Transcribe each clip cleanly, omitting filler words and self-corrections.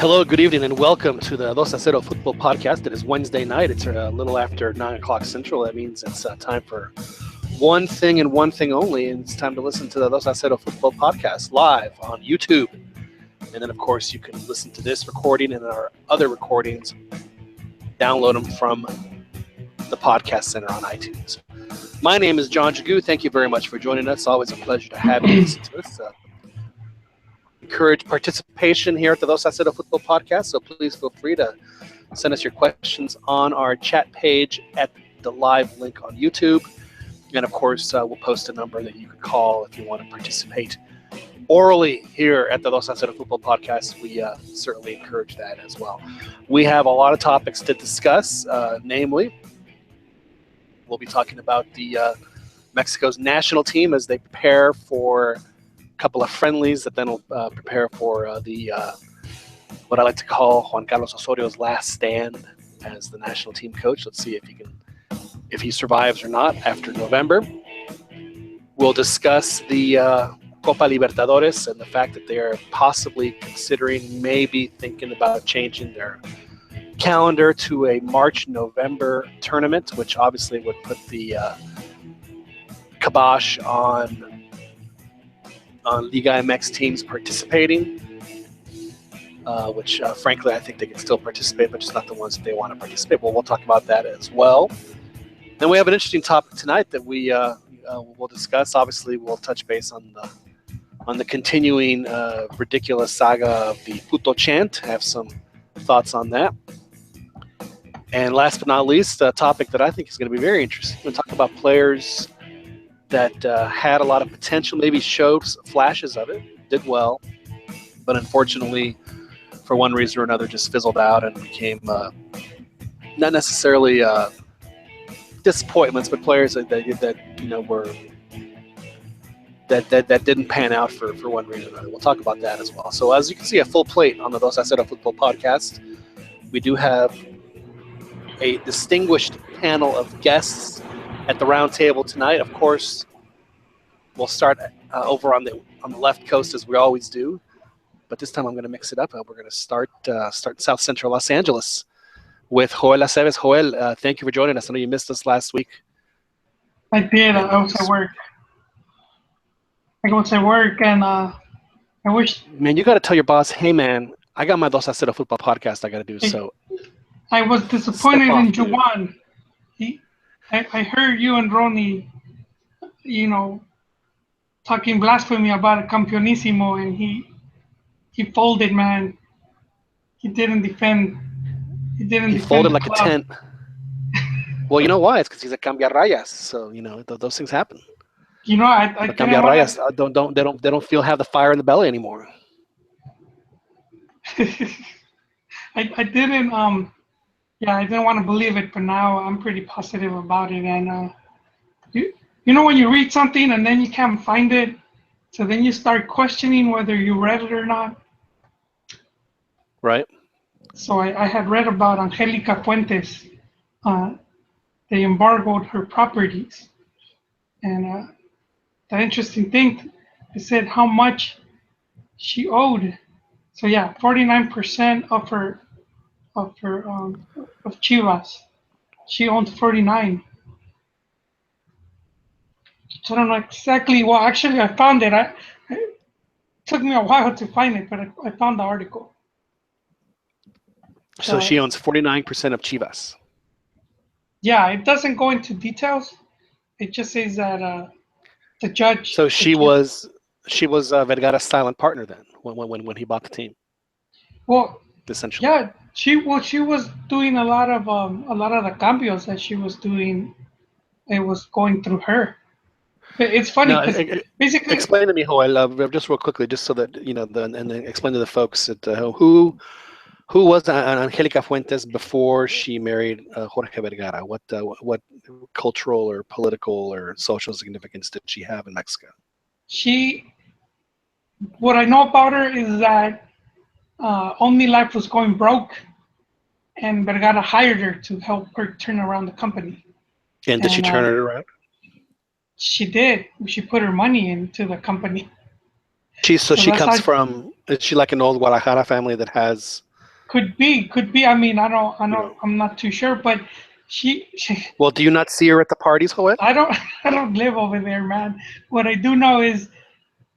Hello, good evening, and welcome to the 2-0 Football Podcast. It is Wednesday night. It's a little after 9 o'clock Central. That means it's time for one thing and one thing only, and it's time to listen to the 2-0 Football Podcast live on YouTube. And then, of course, you can listen to this recording and our other recordings, download them from the Podcast Center on iTunes. My name is John Jagu. Thank you very much for joining us. Always a pleasure to have you listen to us. Encourage participation here at the 2-0 Football Podcast, so please feel free to send us your questions on our chat page at the live link on YouTube. And, of course, we'll post a number that you could call if you want to participate orally here at the 2-0 Football Podcast. We certainly encourage that as well. We have a lot of topics to discuss, namely, we'll be talking about the Mexico's national team as they prepare for couple of friendlies that then will prepare for the what I like to call Juan Carlos Osorio's last stand as the national team coach. Let's see if he survives or not after November. We'll discuss the Copa Libertadores and the fact that they are possibly considering, maybe thinking about changing their calendar to a March-November tournament, which obviously would put the kibosh on Liga MX teams participating, which frankly I think they can still participate, but just not the ones that they want to participate. Well, we'll talk about that as well. Then we have an interesting topic tonight that we will discuss. Obviously, we'll touch base on the continuing ridiculous saga of the Puto chant. Have some thoughts on that. And last but not least, a topic that I think is going to be very interesting. We'll talk about players that had a lot of potential, maybe showed flashes of it, did well, but unfortunately, for one reason or another, just fizzled out and became not necessarily disappointments, but players that were that didn't pan out for one reason or another. We'll talk about that as well. So as you can see, a full plate on the 2-0 Football Podcast. We do have a distinguished panel of guests at the round table tonight. Of course, we'll start over on the left coast as we always do, but this time I'm going to mix it up. We're going to start South Central Los Angeles with Joel Aceves. Joel, thank you for joining us. I know you missed us last week. I did. I was at work. And I wish. Man, you got to tell your boss, hey man, I got my 2-0 Football Podcast I got to do. So I was disappointed in Juan. I heard you and Ronnie, talking blasphemy about a Campeonísimo, and he folded, man. He didn't defend. He folded like a tent. Well, you know why? It's because he's a cambia rayas. So those things happen. I cambia rayas don't have the fire in the belly anymore. I didn't. Yeah, I didn't want to believe it, but now I'm pretty positive about it. And when you read something and then you can't find it, so then you start questioning whether you read it or not. Right. So I had read about Angelica Fuentes. They embargoed her properties, and the interesting thing, they said how much she owed. So yeah, 49% of her. Of Chivas, she owns 49. So I don't know exactly. Well, actually, I found it. It took me a while to find it, but I found the article. So she owns 49% of Chivas. Yeah, it doesn't go into details. It just says that the judge. So she was Vergara's silent partner then when he bought the team. Well, essentially. Yeah. She was doing a lot of the cambios that she was doing. It was going through her. It's funny because basically. Explain to me, Joel, just real quickly, just so that and then explain to the folks that who was Angelica Fuentes before she married Jorge Vergara. What cultural or political or social significance did she have in Mexico? What I know about her is that. OmniLife was going broke, and Vergara hired her to help her turn around the company. And did she turn it around? She did. She put her money into the company. She comes from. Is she like an old Guadalajara family that has Could be. I mean, I You don't. know. I'm not too sure, but she Well, do you not see her at the parties, Joel? I don't I don't live over there, man. What I do know is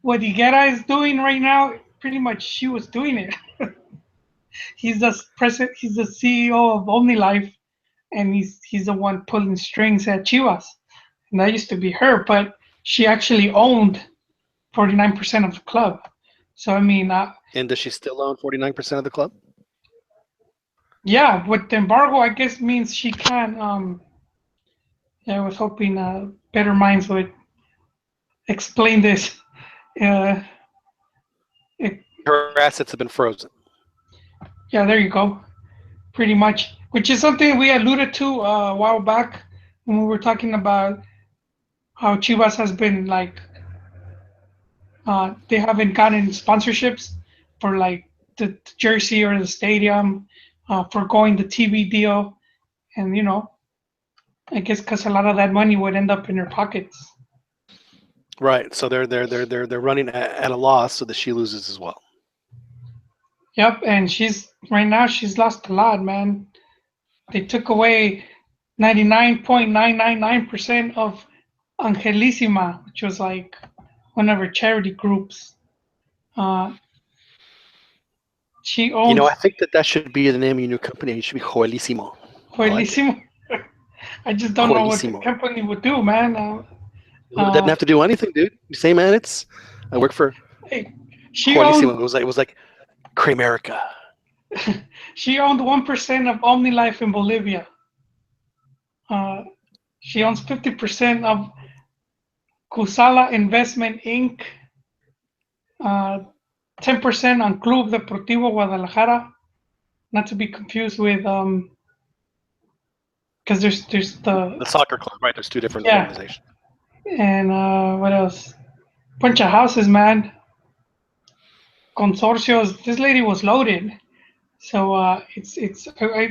what Higuera is doing right now. Pretty much, she was doing it. He's the president. He's the CEO of OmniLife, and he's the one pulling strings at Chivas. And that used to be her, but she actually owned 49% of the club. So I mean, And does she still own 49% of the club? yeah, with the embargo, I guess means she can't. Yeah, I was hoping better minds would explain this. Uh, it, Her assets have been frozen. yeah, there you go. Pretty much, which is something we alluded to a while back when we were talking about how Chivas has been like they haven't gotten sponsorships for like the jersey or the stadium, for going the TV deal, and I guess because a lot of that money would end up in their pockets. Right. So they're running at a loss, so that she loses as well. Yep, and she's right now she's lost a lot, man. They took away 99.999% of Angelissima, which was like one of her charity groups. Uh, she I owns think that should be the name of your new company. It should be Joelísimo. I like it. Joelissimo. I just don't know what the Joelísimo. company would do, man. It doesn't have to do anything, dude. You say, man, I work for Hey, she Joelísimo. owned It was like Kramerica. she owned 1% of OmniLife in Bolivia. Uh, she owns 50% of Cusala Investment Inc. Uh, 10% on Club Deportivo Guadalajara, not to be confused with because there's the The soccer club, right? There's two different yeah, organizations. and what else? Bunch of houses, man. Consorcios. This lady was loaded, so it's Yeah.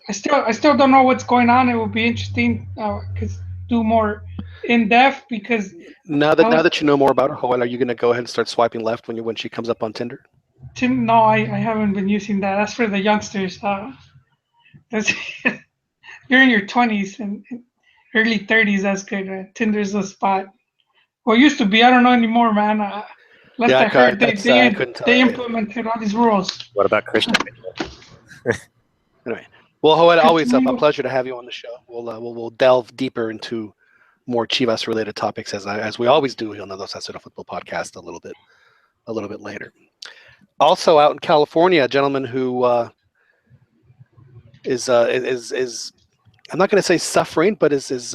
I still don't know what's going on. It will be interesting because do more in depth because I Now was that you know more about her, Joel, are you going to go ahead and start swiping left when she comes up on Tinder? no, I haven't been using that. That's for the youngsters. That's you're in your 20s and early 30s. That's good. Tinder's the spot. Well, it used to be. I don't know anymore, man. Last Yeah, I heard, I couldn't tell they you. implemented all these rules. What about Christian? Anyway, well, Joel, always a Continue. pleasure to have you on the show. We'll delve deeper into more Chivas related topics as we always do on the Dos Acero Football Podcast a little bit later. Also out in California, a gentleman who is I'm not going to say suffering, but is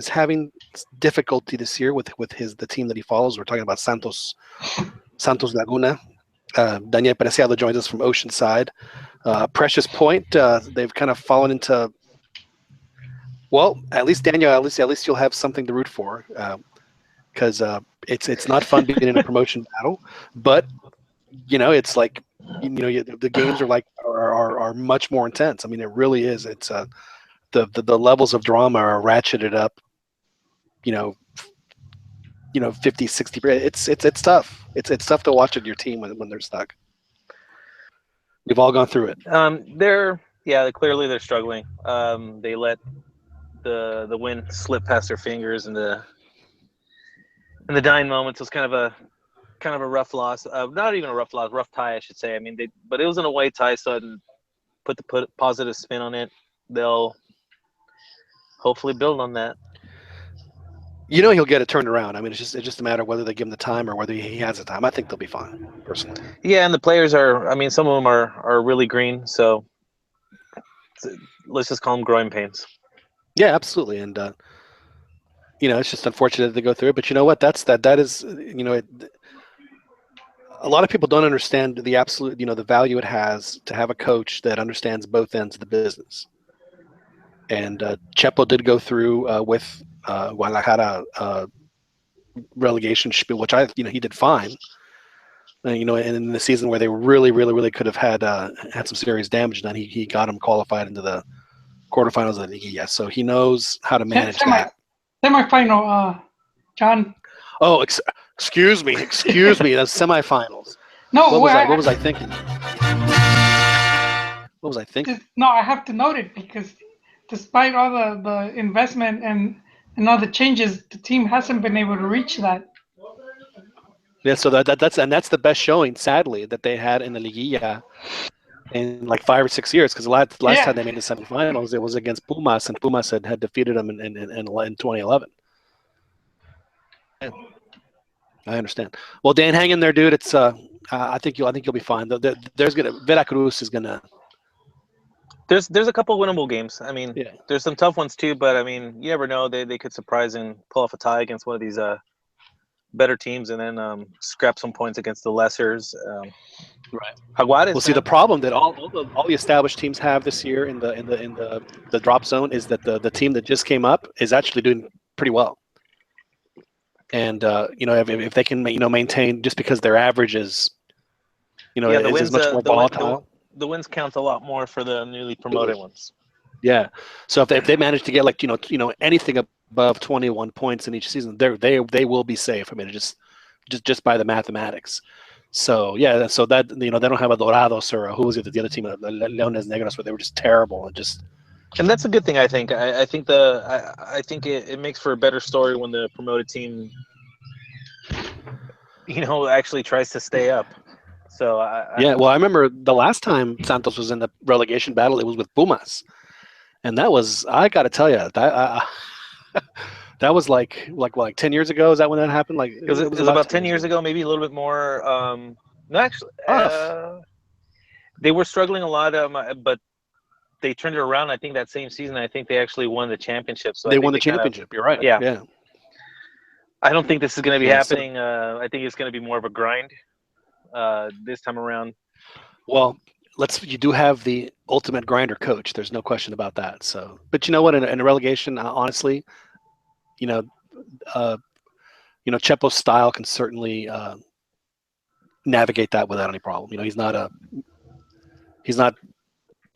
having difficulty this year with the team that he follows. We're talking about Santos Laguna. Daniel Preciado joins us from Oceanside. Precious Point. They've kind of fallen into. Well, at least Daniel, at least you'll have something to root for, because it's not fun being in a promotion battle, but it's like the games are much more intense. I mean, it really is. It's the levels of drama are ratcheted up. 50, 60. It's tough. It's tough to watch your team when they're stuck. We've all gone through it. Clearly they're struggling. They let the win slip past their fingers in the dying moments. It was kind of a rough loss. Not even a rough loss, rough tie, I should say. I mean, but it was an away tie, so I didn't put positive spin on it. They'll hopefully build on that. He'll get it turned around. I mean, it's just a matter of whether they give him the time or whether he has the time. I think they'll be fine, personally. Yeah, and the players are. I mean, some of them are really green. So let's just call them growing pains. Yeah, absolutely, and it's just unfortunate to go through it. But you know what? That is a lot of people don't understand the absolute the value it has to have a coach that understands both ends of the business. And Chepo did go through with Guadalajara relegation, which he did fine. And in the season where they really could have had some serious damage done, he got them qualified into the quarterfinals of the Liga. So he knows how to manage that. Semifinal, John. Oh, excuse me, the semifinals. No, what was I thinking? What was I thinking? No, I have to note it because despite all the investment and all the changes, the team hasn't been able to reach that. Yeah, so that's the best showing, sadly, that they had in the Liguilla in like 5 or 6 years. Because last time Yeah. they made the semifinals, it was against Pumas, and Pumas had defeated them in 2011. Yeah, I understand. Well, Dan, hang in there, dude. It's I think you'll be fine. There's gonna Veracruz is gonna. There's a couple winnable games. I mean, Yeah. there's some tough ones too, but I mean, you never know. They could surprise and pull off a tie against one of these better teams, and then scrap some points against the lessers. Right. Jaguares. Well, see, the problem that all the established teams have this year in the drop zone is that the team that just came up is actually doing pretty well. And if they can maintain, just because their average is is much more volatile. The wins count a lot more for the newly promoted ones. Yeah. So if they manage to get like anything above 21 points in each season, they will be safe. I mean, just by the mathematics. So yeah, so that they don't have a Dorados or who was it, the other team, Leones Negros, where they were just terrible and that's a good thing. I think. I think it makes for a better story when the promoted team, actually tries to stay up. So well, I remember the last time Santos was in the relegation battle, it was with Pumas, and that was, I got to tell you, that that was like 10 years ago. Is that when that happened? Like it was about 10 years ago, maybe a little bit more. No, actually, they were struggling a lot, but they turned it around. I think that same season, I think they actually won the championship. So they won the championship. You're right. Yeah. I don't think this is going to be happening. I think it's going to be more of a grind this time around. Well, you do have the ultimate grinder coach. There's no question about that. So, but you know what? In a relegation, honestly, Chepo's style can certainly navigate that without any problem.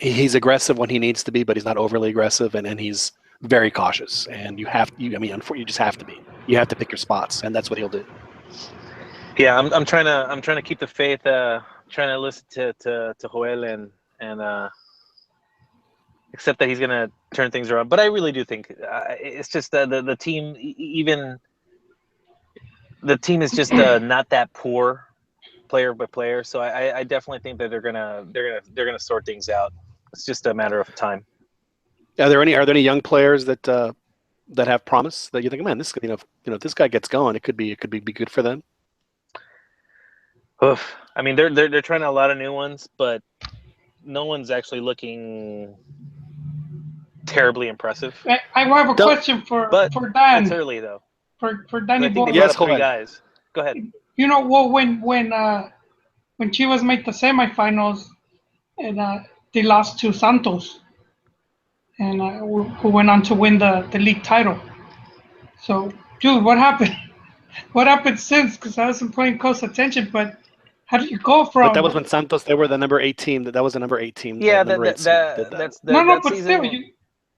He's aggressive when he needs to be, but he's not overly aggressive, and he's very cautious. And you just have to be. You have to pick your spots, and that's what he'll do. Yeah, I'm trying to keep the faith. Trying to listen to Joel and accept that he's gonna turn things around. But I really do think it's just the team. Even the team is just not that poor, player by player. So I definitely think that they're gonna sort things out. It's just a matter of time. Are there any young players that have promise that you think, man, this if this guy gets going, it could be good for them? Oof. I mean, they're trying a lot of new ones, but no one's actually looking terribly impressive. I have a question for Dan. It's early though. For Danny. I think they brought up 3 guys. Go ahead. When Chivas made the semifinals, and they lost to Santos, and who went on to win the league title. So, dude, what happened? What happened since? Because I wasn't paying close attention, but how did you go from? But that was when Santos, they were the number 8 team. That was the number 8 team. Yeah, that's but still,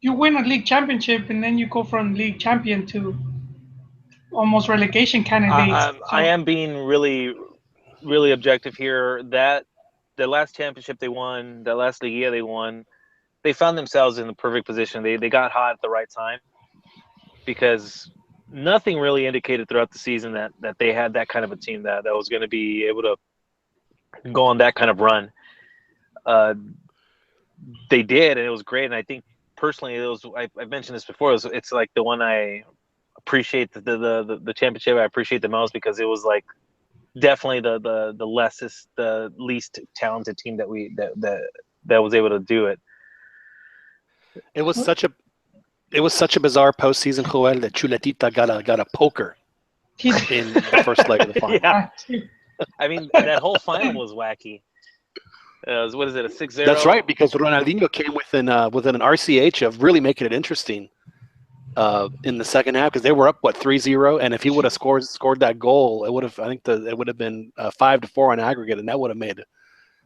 you win a league championship, and then you go from league champion to almost relegation candidate. I am being really, really objective here. That the last championship they won, the last Liguilla they won, they found themselves in the perfect position. They got hot at the right time because nothing really indicated throughout the season that they had that kind of a team that was going to be able to go on that kind of run. They did, and it was great. And I think personally, I've mentioned this before. It's like the one I appreciate the championship. I appreciate the most because it was like definitely the least talented team that was able to do it. It was such a bizarre postseason, Joel, that Chuletita got a poker in the first leg of the final. Yeah. I mean, that whole final was wacky. What is it, a 6-0? That's right, because Ronaldinho came within an RCH of really making it interesting in the second half, because they were up 3-0, and if he would have scored that goal, it would have been 5-4 on aggregate, and that would have made it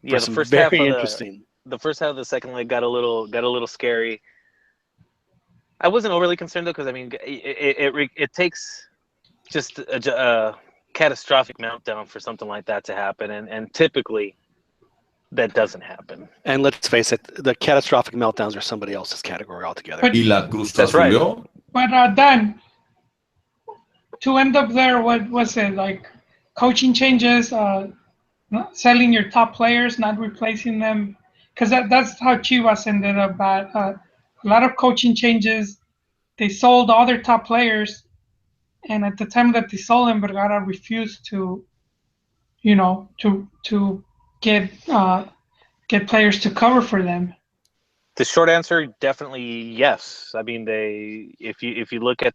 the first half interesting. The first half of the second leg got a little scary. I wasn't overly concerned though, because I mean, it takes just a catastrophic meltdown for something like that to happen, and typically that doesn't happen. And let's face it, the catastrophic meltdowns are somebody else's category altogether. But- Y la Cruz That's right. Azuleó. But Dan, to end up there, what was it like? Coaching changes, selling your top players, not replacing them, because that's how Chivas ended up. At a lot of coaching changes. They sold all their top players, and at the time that they sold them, Vergara refused to, to get players to cover for them. The short answer, definitely yes. I mean, if you look at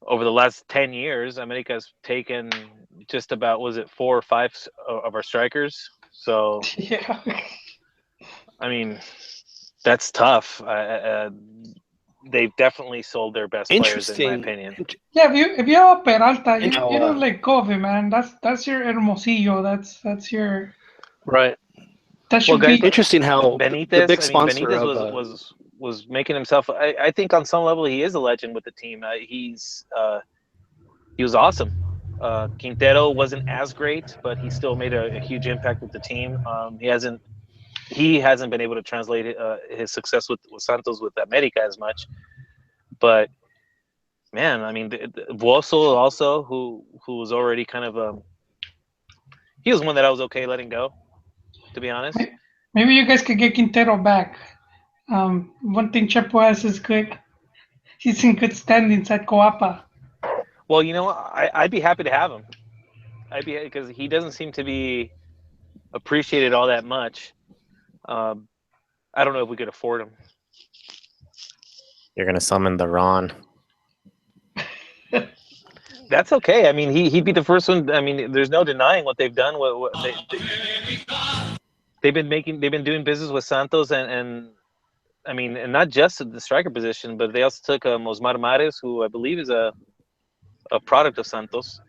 over the last 10 years, America's taken just about, was it 4 or 5 of our strikers? So, Yeah. I mean, that's tough. They've definitely sold their best players, in my opinion. Yeah, if you have Peralta, you don't let go of him, man. That's your Hermosillo. That's your Right. That should guys, be interesting how Benitez, the big sponsor Benitez was making himself. I think on some level he is a legend with the team. He was awesome. Quintero wasn't as great, but he still made a huge impact with the team. He hasn't been able to translate his success with Santos with America as much. But man, I mean, Vuoso also, who was already kind of he was one that I was okay letting go, to be honest. Maybe you guys could get Quintero back. One thing Chepo has is good. He's in good standings at Coapa. Well, I'd be happy to have him. Because he doesn't seem to be appreciated all that much. I don't know if we could afford him. You're gonna summon the Ron. That's okay. I mean, he'd be the first one. I mean, there's no denying what they've done. They've been doing business with Santos, and I mean, and not just at the striker position, but they also took Mosmar Mares, who I believe is a product of Santos.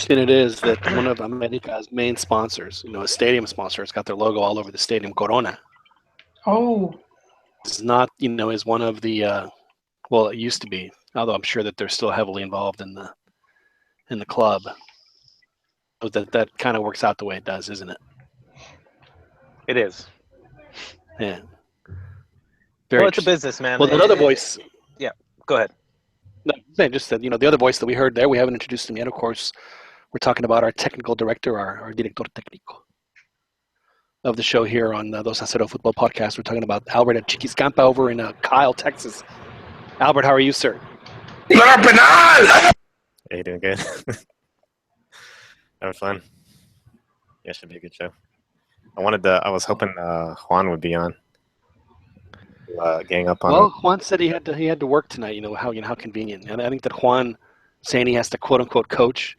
And it is that one of America's main sponsors, a stadium sponsor, it's got their logo all over the stadium, Corona. Oh. It's not, is one of the, well, it used to be, although I'm sure that they're still heavily involved in the club. That kind of works out the way it does, isn't it? It is. Yeah. It's a business, man. Well, that other voice. Yeah, go ahead. No, I just said, the other voice that we heard there, we haven't introduced him yet, of course. We're talking about our technical director, our director técnico of the show here on the Dos a Cero Football Podcast. We're talking about Albert at Chiquiscampa over in Kyle, Texas. Albert, how are you, sir? Hey, you doing good? That was fun. Yeah, should be a good show. I was hoping Juan would be on. Gang up on. Well, Juan said he had to work tonight. How convenient. And I think that Juan saying he has to quote unquote coach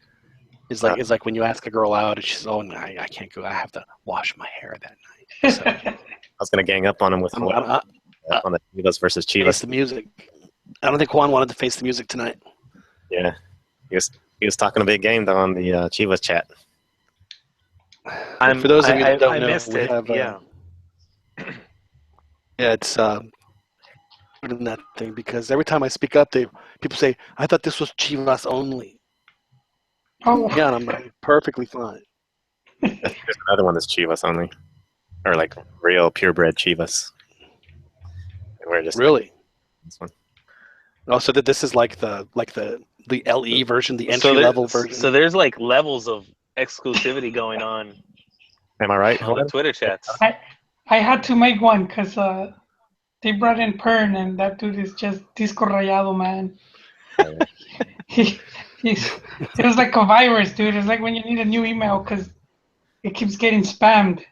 is like when you ask a girl out and she's no, I can't go. I have to wash my hair that night. So, I was gonna gang up on him with on the Chivas versus Chivas. Face the music. I don't think Juan wanted to face the music tonight. Yeah, he was talking a big game though on the Chivas chat. For those of you that don't know, missed we it. have Yeah, it's in that thing because every time I speak up, people say, "I thought this was Chivas only." Oh. Yeah, and I'm perfectly fine. There's another one that's Chivas only, or like real purebred Chivas. And we're just Really. This one. Oh, so that this is like the LE version, the entry level version. So there's like levels of exclusivity going on Am I right? on the Twitter chats. I had to make one because they brought in Pern, and that dude is just disco rayado, man. It was like a virus, dude. It's like when you need a new email because it keeps getting spammed.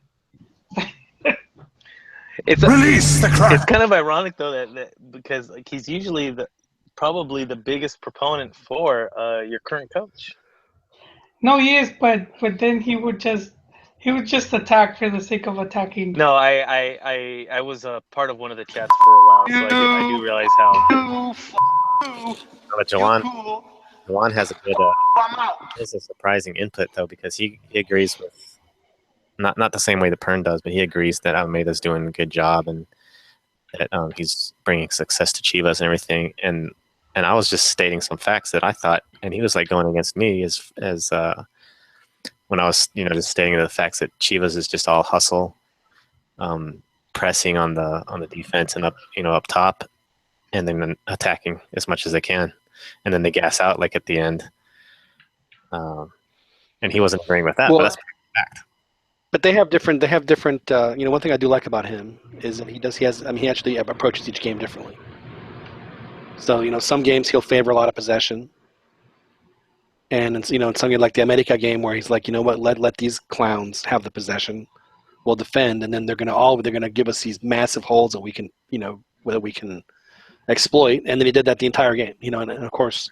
Release the crack. It's kind of ironic though that because like he's usually probably the biggest proponent for your current coach. No, he is, but then he would just attack for the sake of attacking. No, I was a part of one of the chats for a while, so I do realize how. But Juan has a good, has a surprising input though because he agrees with not the same way that Pern does, but he agrees that Almeida's doing a good job and that he's bringing success to Chivas and everything. And I was just stating some facts that I thought, and he was like going against me as when I was, just stating the facts that Chivas is just all hustle, pressing on the defense and up top, and then attacking as much as they can, and then they gas out like at the end. And he wasn't agreeing with that, but that's a fact. But they have different. One thing I do like about him is that he actually approaches each game differently. So some games he'll favor a lot of possession, and in something like the America game where he's like, you know what, let these clowns have the possession, we'll defend, and then they're gonna give us these massive holes that we can exploit, and then he did that the entire game. And of course,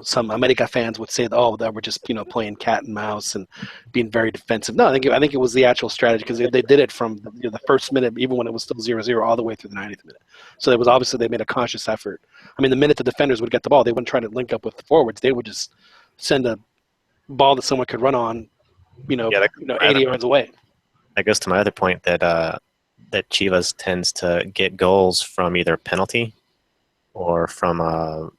some America fans would say, that we're just playing cat and mouse and being very defensive. No, I think it was the actual strategy, because they did it from the first minute, even when it was still 0-0, all the way through the 90th minute. So it was obviously they made a conscious effort. I mean, the minute the defenders would get the ball, they wouldn't try to link up with the forwards. They would just send a ball that someone could run on, 80 yards away. That goes to my other point that Chivas tends to get goals from either penalty or from a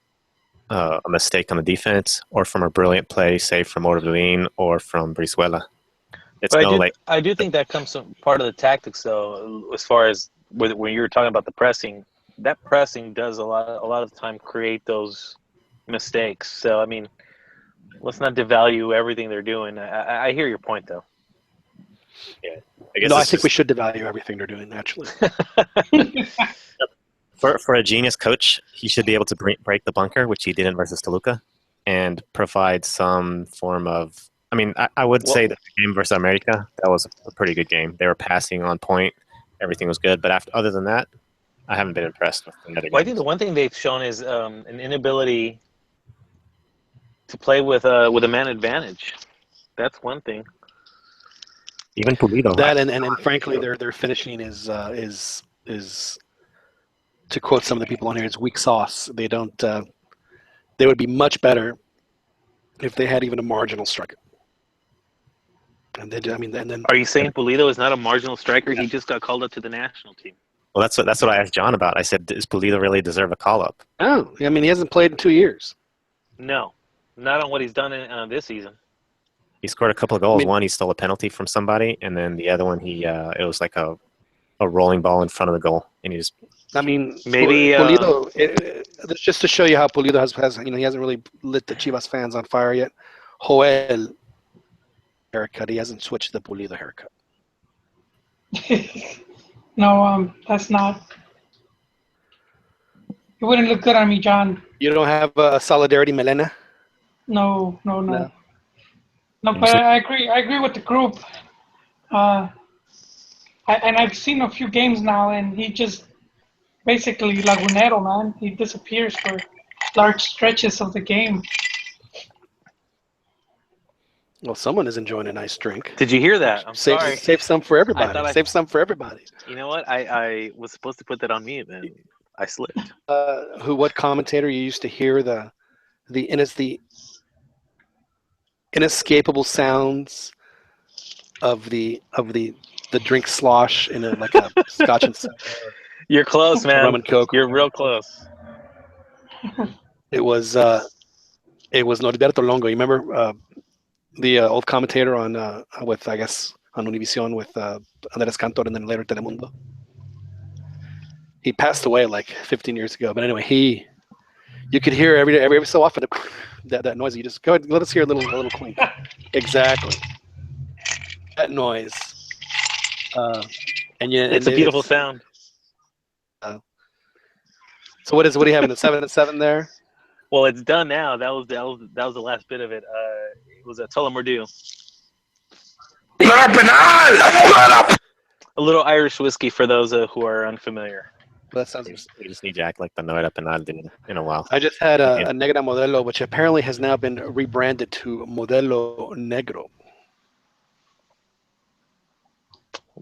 mistake on the defense, or from a brilliant play, say from Orbelin or from Brizuela. I do think that comes from part of the tactics, though, as far as when you were talking about the pressing. That pressing does a lot of the time create those mistakes. So I mean, let's not devalue everything they're doing. I hear your point, though. Yeah, I think we should devalue everything they're doing, actually. For a genius coach, he should be able to break the bunker, which he didn't versus Toluca, and provide some form of. I mean, I would say that the game versus America, that was a pretty good game. They were passing on point, everything was good. But other than that, I haven't been impressed with the other games. I think the one thing they've shown is an inability to play with a man advantage. That's one thing. Even Pulido. That and frankly, their finishing is to quote some of the people on here, it's weak sauce. They don't. They would be much better if they had even a marginal striker. And then. Are you saying Pulido is not a marginal striker? He just got called up to the national team. Well, that's what I asked John about. I said, does Pulido really deserve a call up? Oh, I mean, he hasn't played in 2 years. No, not on what he's done in this season. He scored a couple of goals. One, he stole a penalty from somebody, and then the other one, it was like a rolling ball in front of the goal, and he just. I mean, maybe Pulido. Just to show you how Pulido has he hasn't really lit the Chivas fans on fire yet. Joel haircut. He hasn't switched the Pulido haircut. No, that's not. It wouldn't look good on me, John. You don't have a solidarity melena? No. No, but I agree with the group. And I've seen a few games now, and he just basically lagunero, man. He disappears for large stretches of the game. Well, someone is enjoying a nice drink. Did you hear that? I'm sorry. Save some for everybody. Save some for everybody. You know what? I was supposed to put that on me, then I slipped. What commentator you used to hear the inescapable sounds of the drink slosh in a Scotch and soda. You're close, man. Rum and Coke. You're real close. It was Norberto Longo. You remember the old commentator on with I guess on Univision with Andrés Cantor and then later Telemundo. He passed away like 15 years ago. But anyway, you could hear every so often that noise. You just go ahead, let us hear a little clink. Exactly. That noise. It's a beautiful sound. So what do you have in the 7-7 there? Well, it's done now. That was the last bit of it. It was a Tullamore. A little Irish whiskey for those who are unfamiliar. Well, that sounds. We just need to act like the No Era Penal did in a while. I just had a Negra Modelo, which apparently has now been rebranded to Modelo Negro.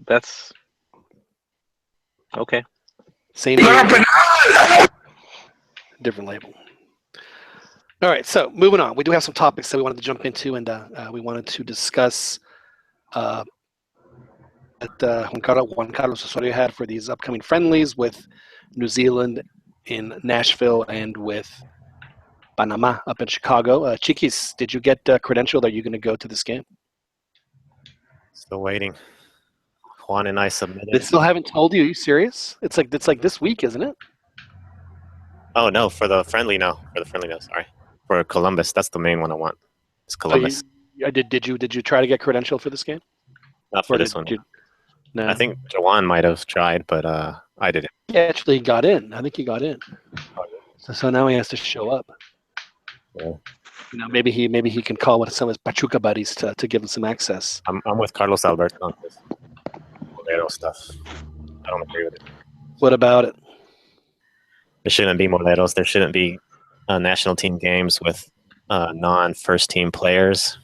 That's okay. Same different label. All right, so moving on. We do have some topics that we wanted to jump into, and we wanted to discuss that Juan Carlos Osorio had for these upcoming friendlies with New Zealand in Nashville and with Panama up in Chicago. Chiquis, did you get credentialed? Are you going to go to this game? Still waiting. Juan and I submitted. They still haven't told you. Are you serious? It's like this week, isn't it? Oh no, for the friendly no. Sorry. For Columbus, that's the main one I want. It's So Columbus. did you try to get credentialed for this game? Not for Or this did one. you- No. I think Jawan might have tried, but I didn't. He actually got in. I think he got in. So now he has to show up. Yeah. Maybe he can call one of some of his Pachuca buddies to give him some access. I'm with Carlos Alberto on this Molero stuff. I don't agree with it. What about it? There shouldn't be Moleros. There shouldn't be national team games with non-first team players.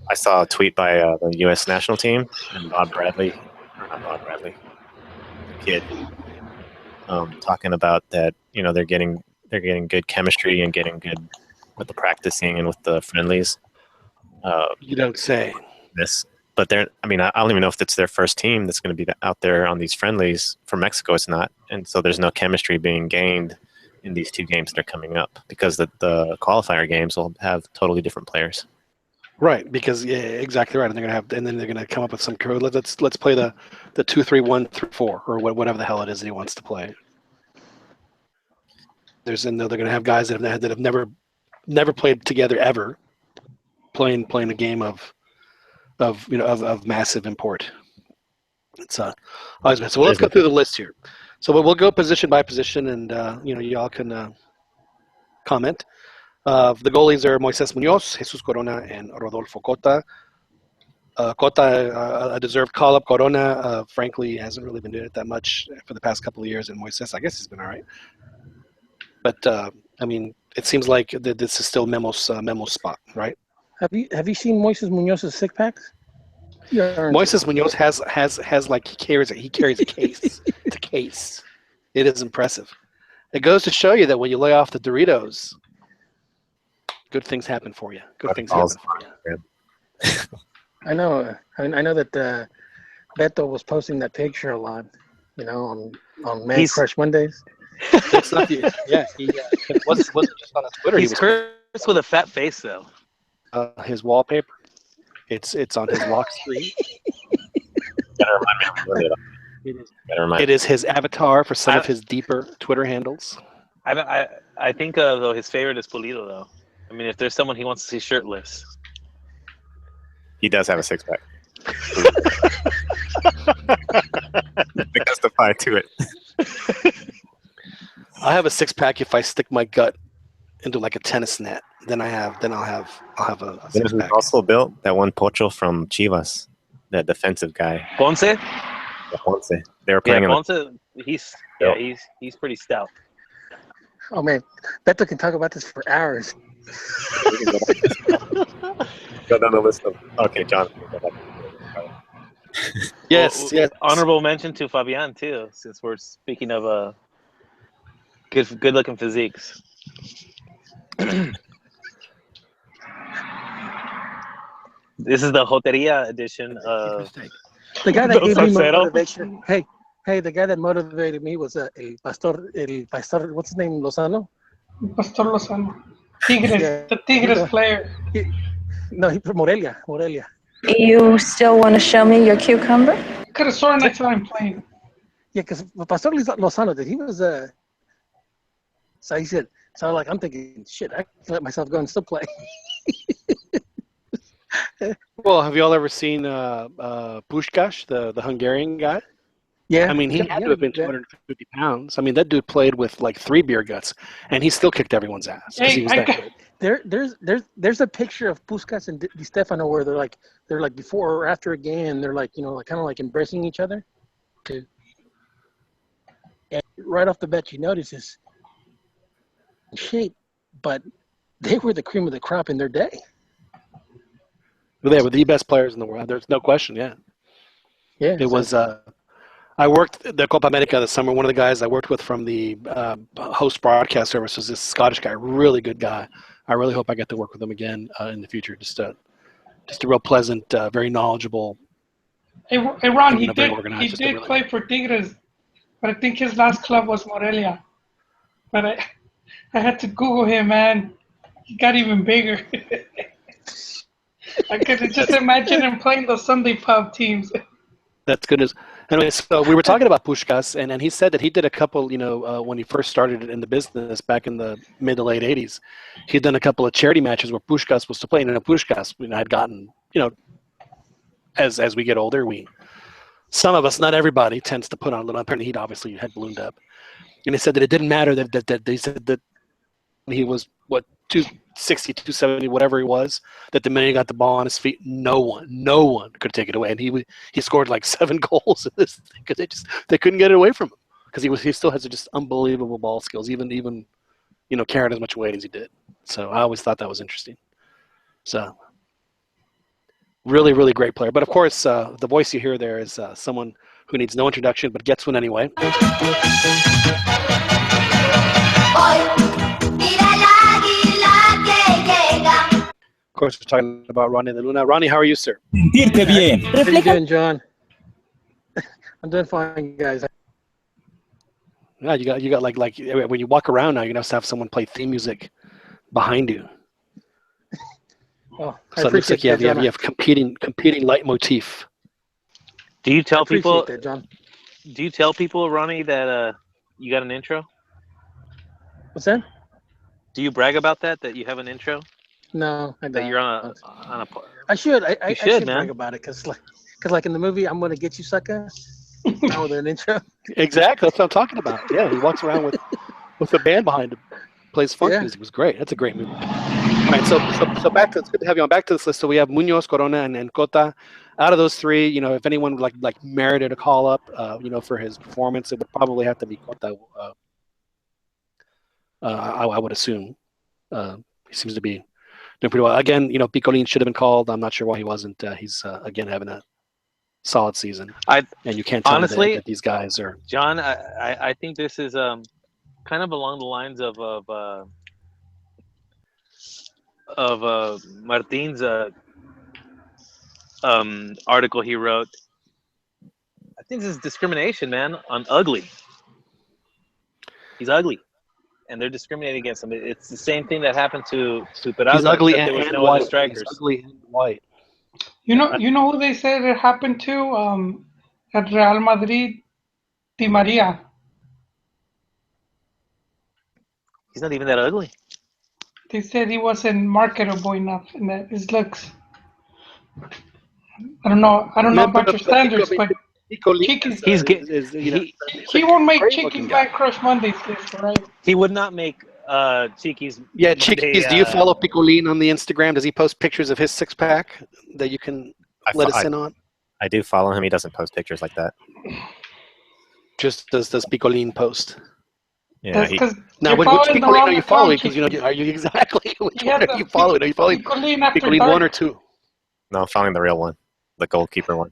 I saw a tweet by the U.S. national team and the kid, talking about that. They're getting good chemistry and getting good with the practicing and with the friendlies. You don't say. But I don't even know if it's their first team that's going to be out there on these friendlies. For Mexico, it's not, and so there's no chemistry being gained in these two games that are coming up because the qualifier games will have totally different players. Right, because exactly right, and then they're gonna come up with some code. Let's play the 2-3-1-3-4 or whatever the hell it is that he wants to play. They're gonna have guys that have never played together ever, playing a game of massive import. It's always been. So let's go through the list here. So we'll go position by position, and y'all can comment. The goalies are Moises Munoz, Jesus Corona, and Rodolfo Cota. Cota, a deserved call-up. Corona, frankly, hasn't really been doing it that much for the past couple of years, and Moises, I guess he's been all right. But it seems like this is still Memo's spot, right? Have you seen Moises Munoz's six packs? Moises Munoz has like he carries a case. It's a case. It is impressive. It goes to show you that when you lay off the Doritos, good things happen for you. I know. I know that Beto was posting that picture a lot. On Man Crush Mondays. It's not he wasn't just on his Twitter. He's cursed with a fat face, though. His wallpaper. It's on his lock screen. It is his avatar for some of his deeper Twitter handles. I think though his favorite is Pulido, though. I mean, if there's someone he wants to see shirtless, he does have a six-pack. They testify to it. I have a six-pack if I stick my gut into like a tennis net. Then I'll have a six-pack. Also built that one Pocho from Chivas, that defensive guy. Ponce. Yeah, Ponce. They were playing. Ponce. He's pretty stout. Oh man, Beto can talk about this for hours. Go down the list of. Okay, John. Yes. Honorable mention to Fabian too, since we're speaking of good-looking physiques. This is the Joteria edition of the guy that gave me Salcedo. motivation. Hey, the guy that motivated me was El Pastor. What's his name? Lozano. Pastor Lozano. Tigres, Yeah. the Tigres player. He's from Morelia. You still want to show me your cucumber? Could have sworn that's what I'm playing. Yeah, because Pastor Lozano he was So he said. So I'm thinking, shit, I can let myself go and still play. Well, have you all ever seen Puskás, the Hungarian guy? Yeah. I mean, he had to have been 250 pounds. I mean, that dude played with like 3 beer guts, and he still kicked everyone's ass. Hey, He was that good. There's a picture of Puskás and Di Stefano where they're like before or after a game. They're like kind of like embracing each other. And right off the bat, you notice this shape, but they were the cream of the crop in their day. They were the best players in the world. There's no question. Yeah. Yeah. It was. I worked the Copa America this summer. One of the guys I worked with from the host broadcast service was this Scottish guy, really good guy. I really hope I get to work with him again in the future. Just a real pleasant, very knowledgeable. Hey Ron, he organized, did really play for Tigres, but I think his last club was Morelia. But I had to Google him, man. He got even bigger. I could just imagine him playing the Sunday pub teams. That's good. Anyway, so we were talking about Puskás, and he said that he did a couple, when he first started in the business back in the mid to late 80s, he'd done a couple of charity matches where Puskás was to play. And Puskás, had gotten, as we get older, some of us, not everybody, tends to put on a little. Apparently, he'd obviously had ballooned up. And he said that it didn't matter that they said that he was, 260, 270, whatever he was, that the minute he got the ball on his feet, no one could take it away. And he scored like 7 goals in this thing because they couldn't get it away from him because he still has just unbelievable ball skills, even carrying as much weight as he did. So I always thought that was interesting. So really, really great player. But of course, the voice you hear there is someone who needs no introduction but gets one anyway. Of course, we're talking about Ronnie De Luna. Ronnie, how are you, sir? How you doing, John? I'm doing fine, guys. Yeah, you got like when you walk around now, you're gonna have to have someone play theme music behind you. Oh, so it looks like you have competing leitmotif. Do you tell people that, John? Do you tell people, Ronnie, that you got an intro? What's that? Do you brag about that you have an intro? No, I don't. That you're on a. I should. I should man. brag about it because in the movie "I'm Gonna Get You, Sucker," now with an intro. Exactly, that's what I'm talking about. Yeah, he walks around with a band behind him, plays funk music. It was great. That's a great movie. All right, so back to, it's good to have you on. Back to this list. So we have Munoz, Corona, and Cota. Out of those three, if anyone like merited a call up, for his performance, it would probably have to be Cota. I would assume. He seems to be doing pretty well. Again, Picolín should have been called. I'm not sure why he wasn't. He's again having a solid season. And you can't tell me that these guys are. John, I think this is kind of along the lines of Martin's article he wrote. I think this is discrimination, man, on ugly. He's ugly, and they're discriminating against him. It's the same thing that happened to Peraza. He's ugly and no white. Other strikers. He's ugly and white. You know who they said it happened to at Real Madrid? Di Maria. He's not even that ugly. They said he wasn't marketable enough in that his looks. I don't know about your standards, but Chiquis, he won't make Chiquis Man Crush Mondays list, right? He would not make Chiquis. Yeah, Chiquis. Do you follow Picolín on the Instagram? Does he post pictures of his six-pack that you can let us in on? I do follow him. He doesn't post pictures like that. Just does Picolín post? Yeah. Now, which Picolín are you following? Because are you exactly which one are you following? Are you following Picolín 1 or 2? No, I'm following the real one, the goalkeeper one.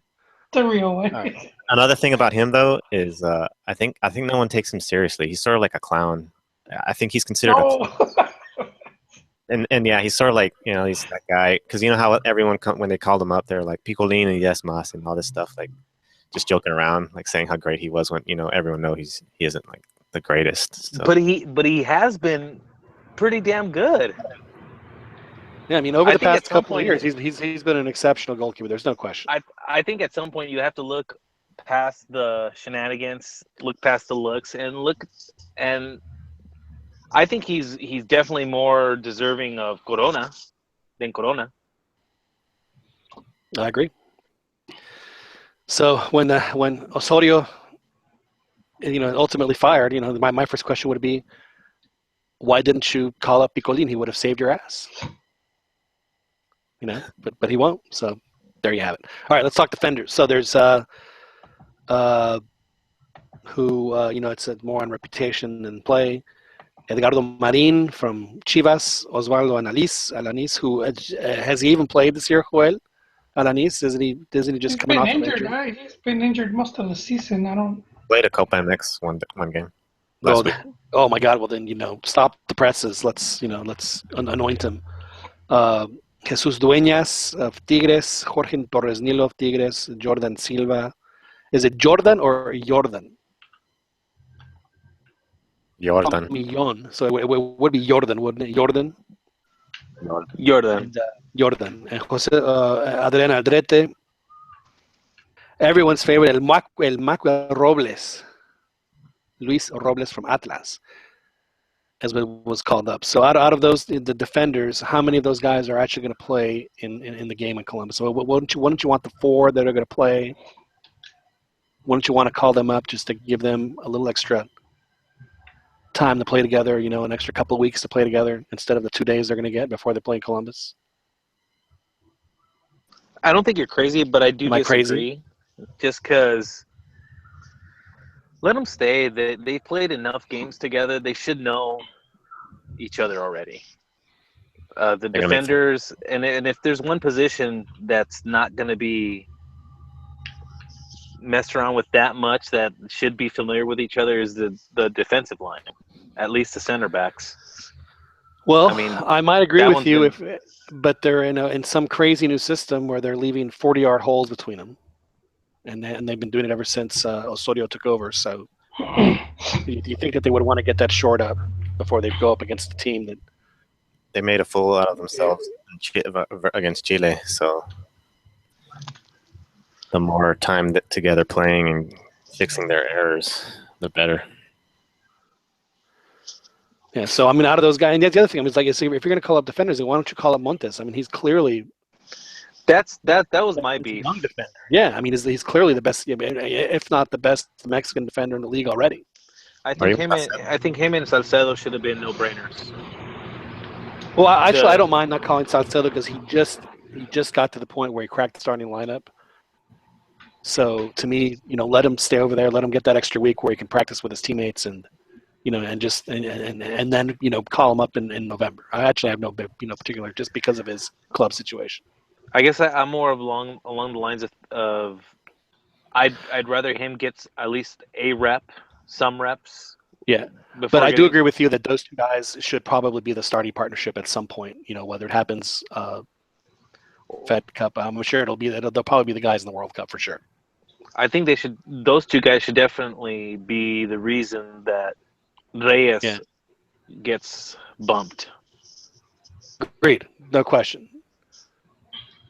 The real one. Right. Another thing about him though is I think no one takes him seriously. He's sort of like a clown. I think he's considered and yeah, he's sort of like, he's that guy, because how everyone when they called him up, they're like Picolín and yes mas and all this stuff, like just joking around, like saying how great he was when everyone knows he isn't like the greatest. So. But he has been pretty damn good. Yeah, I mean, over the past couple of years, he's been an exceptional goalkeeper. There's no question. I think at some point you have to look past the shenanigans, look past the looks, and I think he's definitely more deserving of Corona than Corona. I agree. So when Osorio, ultimately fired, my first question would be, why didn't you call up Picolín? He would have saved your ass. But he won't. So there you have it. All right, let's talk defenders. So there's who it's more on reputation than play. Edgardo Marin from Chivas, Osvaldo Alanis, who has he even played this year? Joel Alanis, doesn't he just come off injured? Injury? Right? He's been injured most of the season. I don't. Played a Copa MX one game. Last week. Oh my God! Well then, stop the presses. Let's anoint him. Jesus Dueñas of Tigres, Jorge Torres Nilo of Tigres, Jordan Silva. Is it Jordan or Jordan? Jordan. Millón. So it would be Jordan, wouldn't it? Jordan. Jordan. Jordan, and Adrián Aldrete. Everyone's favorite, el Macua Robles, Luis Robles from Atlas, as it was called up. So out of those, the defenders, how many of those guys are actually going to play in the game in Columbus? So wouldn't you want the 4 that are going to play? Wouldn't you want to call them up just to give them a little extra time to play together, an extra couple of weeks to play together instead of the 2 days they're going to get before they play in Columbus? I don't think you're crazy, but I do Am I disagree. crazy? Just because let them stay. They played enough games together. They should know each other already. The defenders, and if there's one position that's not going to be messed around with that much, that should be familiar with each other, is the defensive line, at least the center backs. Well, I mean, I might agree with you, been... but they're in some crazy new system where they're leaving 40-yard holes between them, and they've been doing it ever since Osorio took over. So, do you think that they would want to get that short up before they go up against a team that they made a fool out of themselves against Chile? So, the more time that together playing and fixing their errors, the better. Yeah, so I mean, out of those guys, and the other thing, if you're going to call up defenders, then why don't you call up Montes? I mean, he's clearly that was my beef. Young defender. Yeah, I mean, he's clearly the best, if not the best Mexican defender in the league already. I think him and Salcedo should have been no-brainers. Well, actually, I don't mind not calling Salcedo because he just got to the point where he cracked the starting lineup. So to me, let him stay over there, let him get that extra week where he can practice with his teammates and then call him up in November. I actually have no particular, just because of his club situation. I guess I'm more along the lines of I'd rather him get at least some reps. Yeah, but I do agree with you that those two guys should probably be the starting partnership at some point. Whether it happens Fed Cup, I'm sure they'll probably be the guys in the World Cup for sure. I think those two guys should definitely be the reason that Reyes gets bumped. Agreed, no question.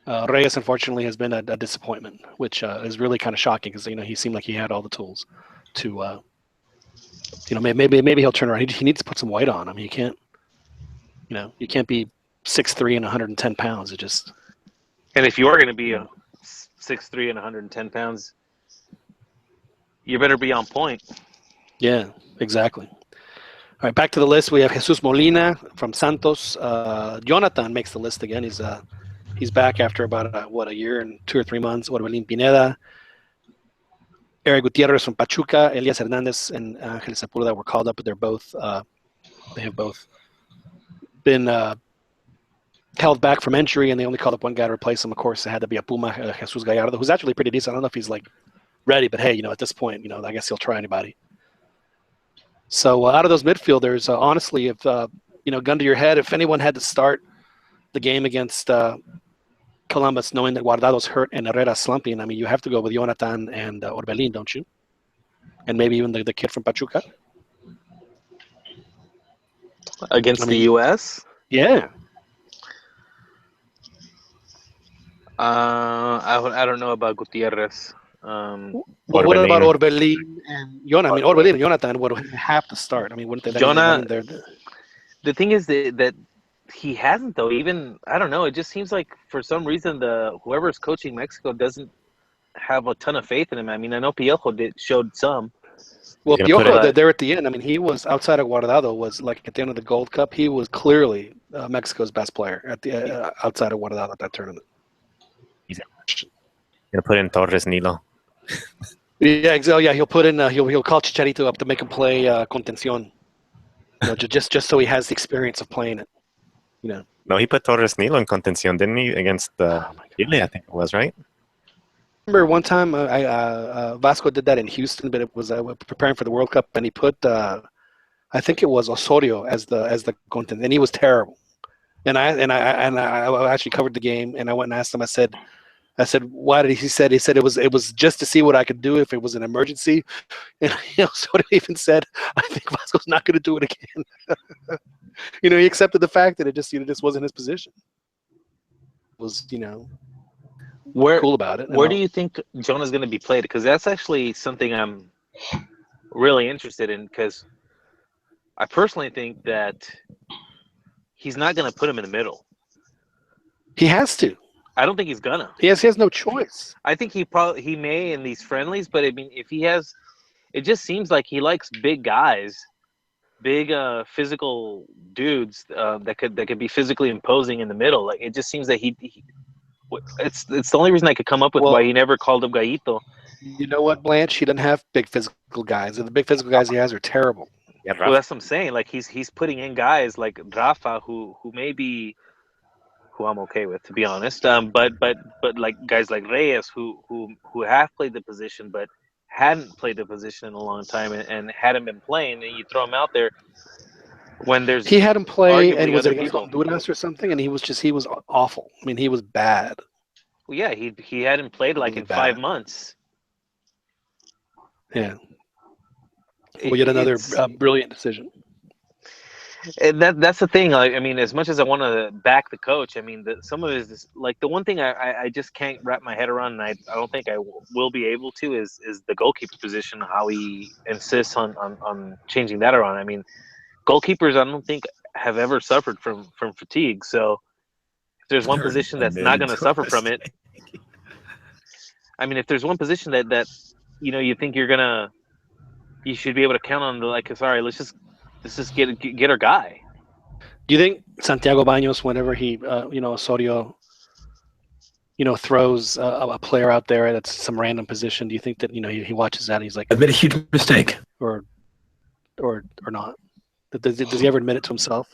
Reyes, unfortunately, has been a disappointment, which is really kind of shocking because he seemed like he had all the tools to, maybe he'll turn around. He needs to put some weight on. I mean, you can't be 6'3" and 110 pounds. And if you are going to be a 6'3" and 110 pounds, you better be on point. Yeah, exactly. All right, back to the list. We have Jesus Molina from Santos. Jonathan makes the list again. He's back after about a year and 2 or 3 months. Orbelín Pineda, Eric Gutierrez from Pachuca, Elias Hernandez and Ángel Sepúlveda were called up, but they have both been held back from injury, and they only called up one guy to replace him. Of course, it had to be a Puma, Jesus Gallardo, who's actually pretty decent. I don't know if he's ready, but hey, at this point, I guess he'll try anybody. So out of those midfielders, honestly, if gun to your head, if anyone had to start the game against Columbus, knowing that Guardado's hurt and Herrera's slumping, I mean, you have to go with Jonathan and Orbelín, don't you? And maybe even the kid from Pachuca against the U.S. Yeah. I don't know about Gutierrez. What about Orbelín and Jona? I mean, Orbelín and Jonathan would have to start. I mean, wouldn't they? Jona, the thing is that he hasn't, though. Even, I don't know, it just seems like for some reason whoever's coaching Mexico doesn't have a ton of faith in him. I mean, I know Piojo showed some. Well, Piojo, there at the end, I mean, he was, outside of Guardado, was like at the end of the Gold Cup, he was clearly Mexico's best player at the outside of Guardado at that tournament. He's going to put in Torres Nilo. Yeah, he'll put in. He'll call Chicharito up to make him play contención. Just so he has the experience of playing it. No, he put Torres Nilo in contención, didn't he? Against Chile, I think it was, right? I remember one time Vasco did that in Houston, but it was preparing for the World Cup, and he put I think it was Osorio as the content, and he was terrible. And I actually covered the game, and I went and asked him. I said, why did he said it was just to see what I could do if it was an emergency. And Osorio even said, I think Vasco's not going to do it again. He accepted the fact that it just wasn't his position. was, Where cool about it. where do you think Jonah's going to be played? Because that's actually something I'm really interested in. Because I personally think that he's not going to put him in the middle. He has to. I don't think he's gonna. He has no choice. I think he may in these friendlies, but I mean, if he has, it just seems like he likes big guys, big physical dudes that could be physically imposing in the middle. Like it just seems that it's the only reason I could come up with why he never called up Gallito. You know what, Blanche? He doesn't have big physical guys, and the big physical guys he has are terrible. Yeah, Well, that's what I'm saying. Like he's putting in guys like Rafa who may be, who I'm okay with, to be honest. But like guys like Reyes who have played the position but hadn't played the position in a long time and hadn't been playing, and you throw him out there when there's he had him play, and was other it against people. Honduras or something? And he was awful. I mean, he was bad. Well, yeah, he hadn't played like in 5 months. Yeah. Well, yet another brilliant decision. And that's the thing. Like, I mean, as much as I want to back the coach, I mean, some of it is like the one thing I just can't wrap my head around, and I don't think I will be able to is the goalkeeper position. How he insists on changing that around. I mean, goalkeepers I don't think have ever suffered from fatigue. So if there's one position that's not going to suffer from it, I mean, if there's one position that you think you should be able to count on, sorry, let's just get our guy. Do you think Santiago Baños, whenever he, Osorio, throws a player out there at some random position, do you think that he watches that and he's like, I've made a huge mistake, or not? Does he ever admit it to himself,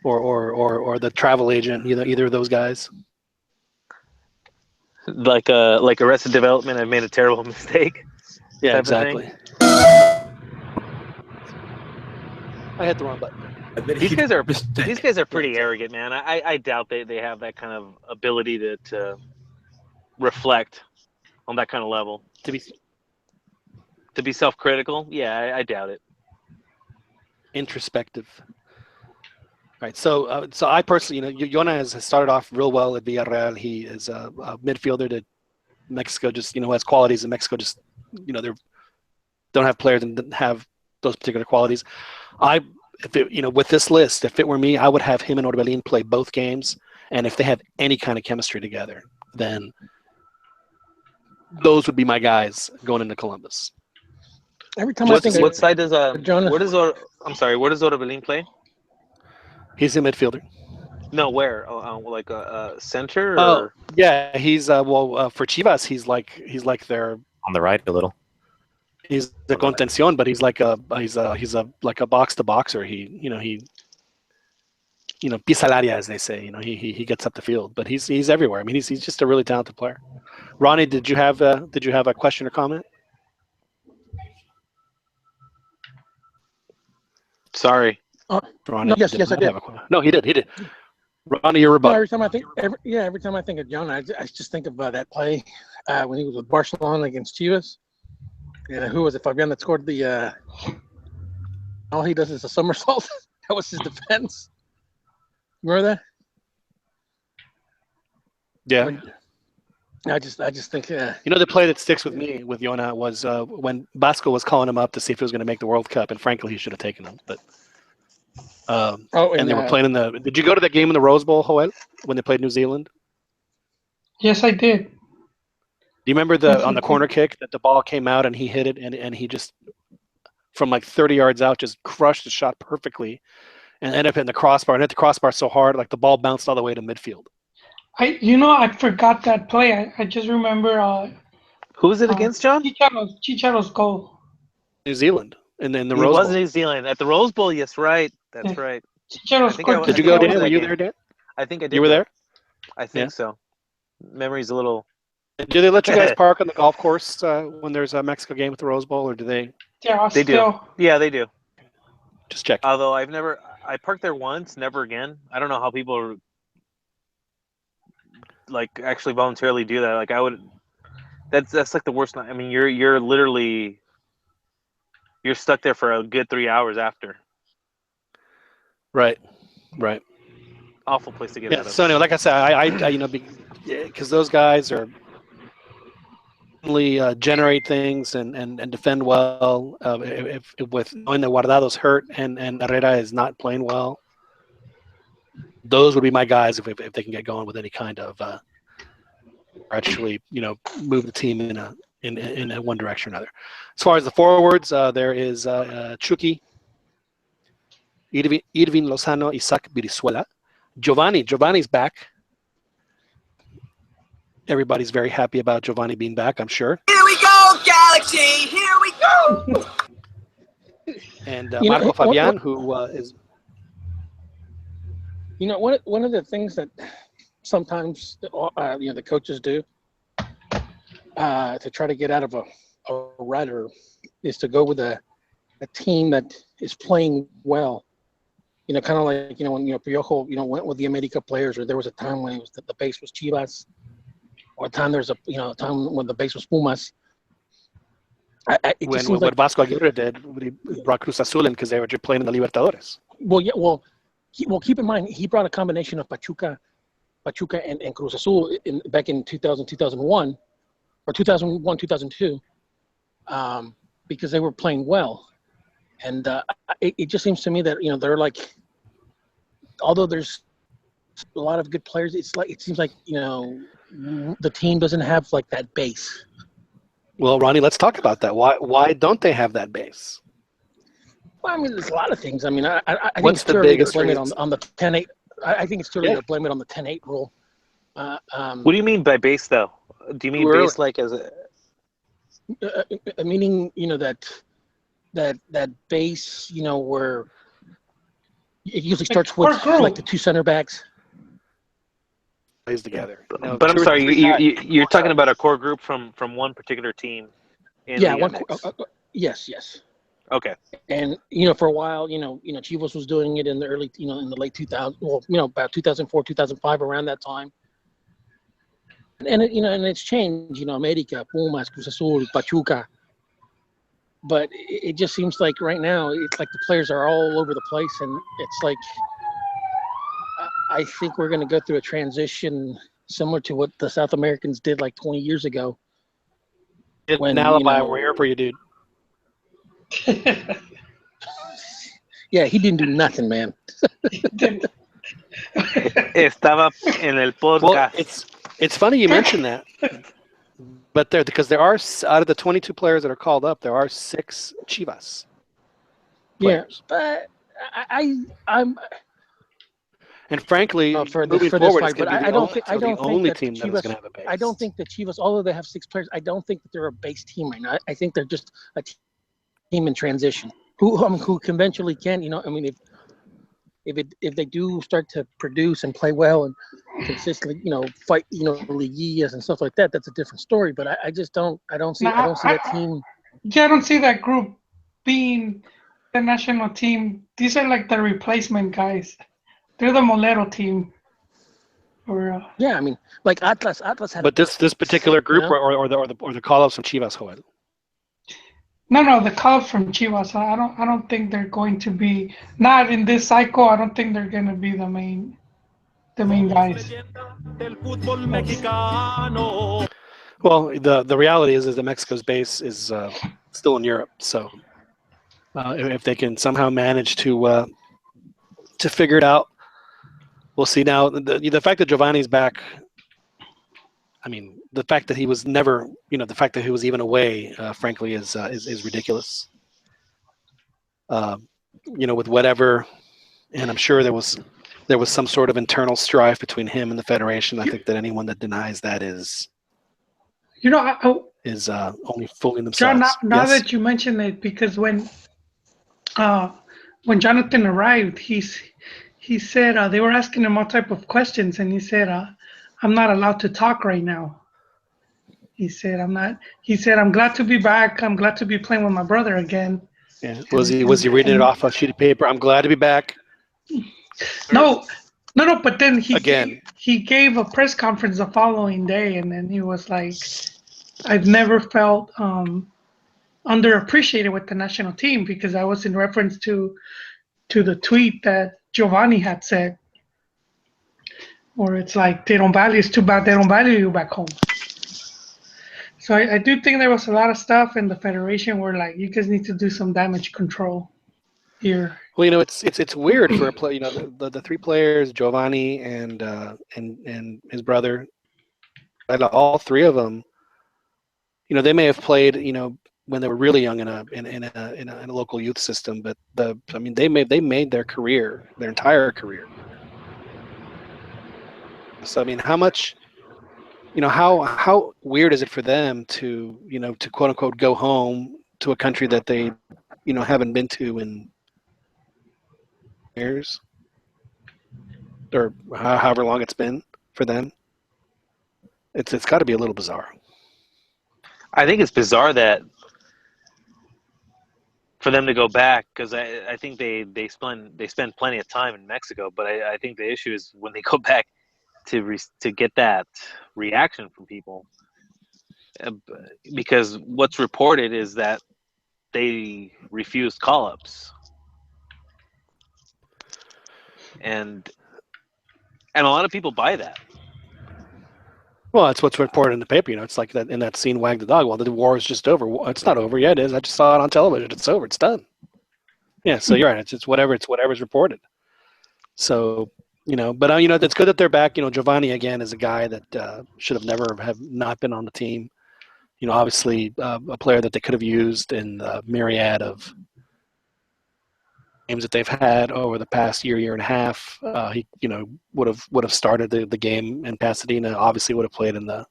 or the travel agent, either of those guys? Like Arrested Development, I've made a terrible mistake. Yeah, exactly. I hit the wrong button. These guys are pretty arrogant, man. I doubt they have that kind of ability to reflect on that kind of level. To be self-critical, yeah, I doubt it. Introspective. All right, so I personally, Jona has started off real well at Villarreal. He is a midfielder that Mexico just, has qualities, and Mexico just, they don't have players and didn't have those particular qualities. With this list, if it were me, I would have him and Orbelin play both games, and if they have any kind of chemistry together, then those would be my guys going into Columbus. Every time what side does Jonah? Where does Orbelin play? He's a midfielder. No, where? Like a center? Or? Oh, yeah, he's for Chivas, he's like their on the right a little. He's the contención, but he's like a box to boxer. He pisa el área, as they say. He gets up the field, but he's everywhere. I mean, he's just a really talented player. Ronnie, did you have a question or comment? Sorry, Ronnie. No, yes, I did. No, he did. Ronnie, your rebuttal. Every time I think of Jonah, I just think of that play when he was with Barcelona against Chivas. And who was it? Fabian that scored the. All he does is a somersault. That was his defense. Remember that? Yeah. I just think. The play that sticks with me with Jona was when Basco was calling him up to see if he was going to make the World Cup, and frankly, he should have taken him. But and they were playing in the. Did you go to that game in the Rose Bowl, Joel, when they played New Zealand? Yes, I did. Do you remember on the corner kick that the ball came out and he hit it and he just from like 30 yards out just crushed the shot perfectly and ended up hitting the crossbar and hit the crossbar so hard like the ball bounced all the way to midfield. I forgot that play. I just remember. Who was it against, John? Chicharo's goal. New Zealand and then the He Rose was Bowl. New Zealand at the Rose Bowl. Yes, right. That's right. Chicharo's scored. Did you go, Dan? Were you there, Dan? I think I did. You were there? I think so. Memory's a little. Do they let you guys park on the golf course when there's a Mexico game at the Rose Bowl, or do they? They do. Yeah, they do. Just check. Although I parked there once, never again. I don't know how people actually voluntarily do that. Like I would. That's like the worst. I mean, you're literally stuck there for a good 3 hours after. Right. Awful place to get out of. So anyway, like I said, I because those guys are generate things and defend well. If with knowing that Guardado's hurt and Herrera is not playing well, those would be my guys if they can get going with any kind of actually move the team in one direction or another. As far as the forwards, there is Chucky, Irving Lozano, Isaac Brizuela, Giovanni's back. Everybody's very happy about Giovanni being back, I'm sure. Here we go, Galaxy! Here we go! And Marco Fabian, who is... One of the things that sometimes the coaches do to try to get out of a rut is to go with a team that is playing well. Kind of like when Piojo went with the America players, or there was a time when it was the base was Chivas, or a time there's a time when the base was Pumas. What Vasco Aguirre did, he brought Cruz Azul in because they were just playing in the Libertadores. Keep in mind he brought a combination of Pachuca and Cruz Azul back in 2000, 2001, or 2001, 2002, because they were playing well, and it just seems to me that they're like, although there's a lot of good players, it seems like the team doesn't have like that base. Well, Ronnie, let's talk about that. Why don't they have that base? Well, I mean, there's a lot of things. I mean, I think What's it's the too early to biggest blame it reason? on the 10-8. I think it's too early to blame it on the 10-8 rule. What do you mean by base, though? Do you mean base like as a? Meaning, that base, where it usually starts with like the two center backs. Plays together. But I'm sorry, you're talking about a core group from one particular team. Yes. Okay. And for a while, Chivas was doing it in the early, in the late 2000s. Well, about 2004, 2005, around that time. And it's changed. America, Pumas, Cruz Azul, Pachuca. But it just seems like right now, it's like the players are all over the place, and it's like I think we're going to go through a transition similar to what the South Americans did like 20 years ago. An alibi, we're here for you, dude. Yeah, he didn't do nothing, man. Estaba en el podcast. Well, it's funny you mentioned that, but because there are, out of the 22 players that are called up, there are 6 Chivas players. Yeah, but I'm. And frankly, moving forward, it's going to be the only team that is going to have a base. I don't think that Chivas, although they have 6 players, I don't think that they're a base team right now. I think they're just a team in transition who conventionally can, if they do start to produce and play well and consistently, fight, liguillas and stuff like that, that's a different story. But I just don't see that team. Yeah, I don't see that group being the national team. These are like the replacement guys. They're the Molero team. Yeah, I mean, like Atlas had. But this particular group, or the call-ups from Chivas, Joel. No, the call-ups from Chivas. I don't think they're going to be, not in this cycle. I don't think they're going to be the main guys. Well, the reality is that Mexico's base is still in Europe. So if they can somehow manage to figure it out, we'll see. Now, the fact that Giovanni's back, I mean, the fact that he was never, the fact that he was even away, frankly, is ridiculous. With whatever, and I'm sure there was some sort of internal strife between him and the federation. I think that anyone that denies that is only fooling themselves. John, now that you mention it, because when Jonathan arrived, he said they were asking him all type of questions, and he said, "I'm not allowed to talk right now." He said, "I'm not." He said, "I'm glad to be back. I'm glad to be playing with my brother again." Yeah. Was he reading it off a sheet of paper? I'm glad to be back. No. But then he gave a press conference the following day, and then he was like, "I've never felt underappreciated with the national team," because I was in reference to the tweet that Giovanni had said. or it's like they don't value. It's too bad they don't value you back home. So I do think there was a lot of stuff in the federation where like you guys need to do some damage control here. Well, it's weird for a play. The three players, Giovanni and his brother, all three of them. They may have played, when they were really young in a local youth system, but they made their career, their entire career. So how much, how weird is it for them to to quote unquote go home to a country that they haven't been to in years, or however long it's been for them. It's got to be a little bizarre. I think it's bizarre that for them to go back, because I think they spend plenty of time in Mexico, but I think the issue is when they go back to get that reaction from people, because what's reported is that they refused call-ups, and a lot of people buy that. Well, that's what's reported in the paper. It's like that in that scene, Wag the Dog. Well, the war is just over. It's not over yet. It is. I just saw it on television. It's over. It's done. Yeah. So you're right. It's whatever's reported. So but it's good that they're back. Giovanni again is a guy that should have never have not been on the team. Obviously a player that they could have used in the myriad of games that they've had over the past year and a half. He would have started the game in Pasadena. Obviously would have played in the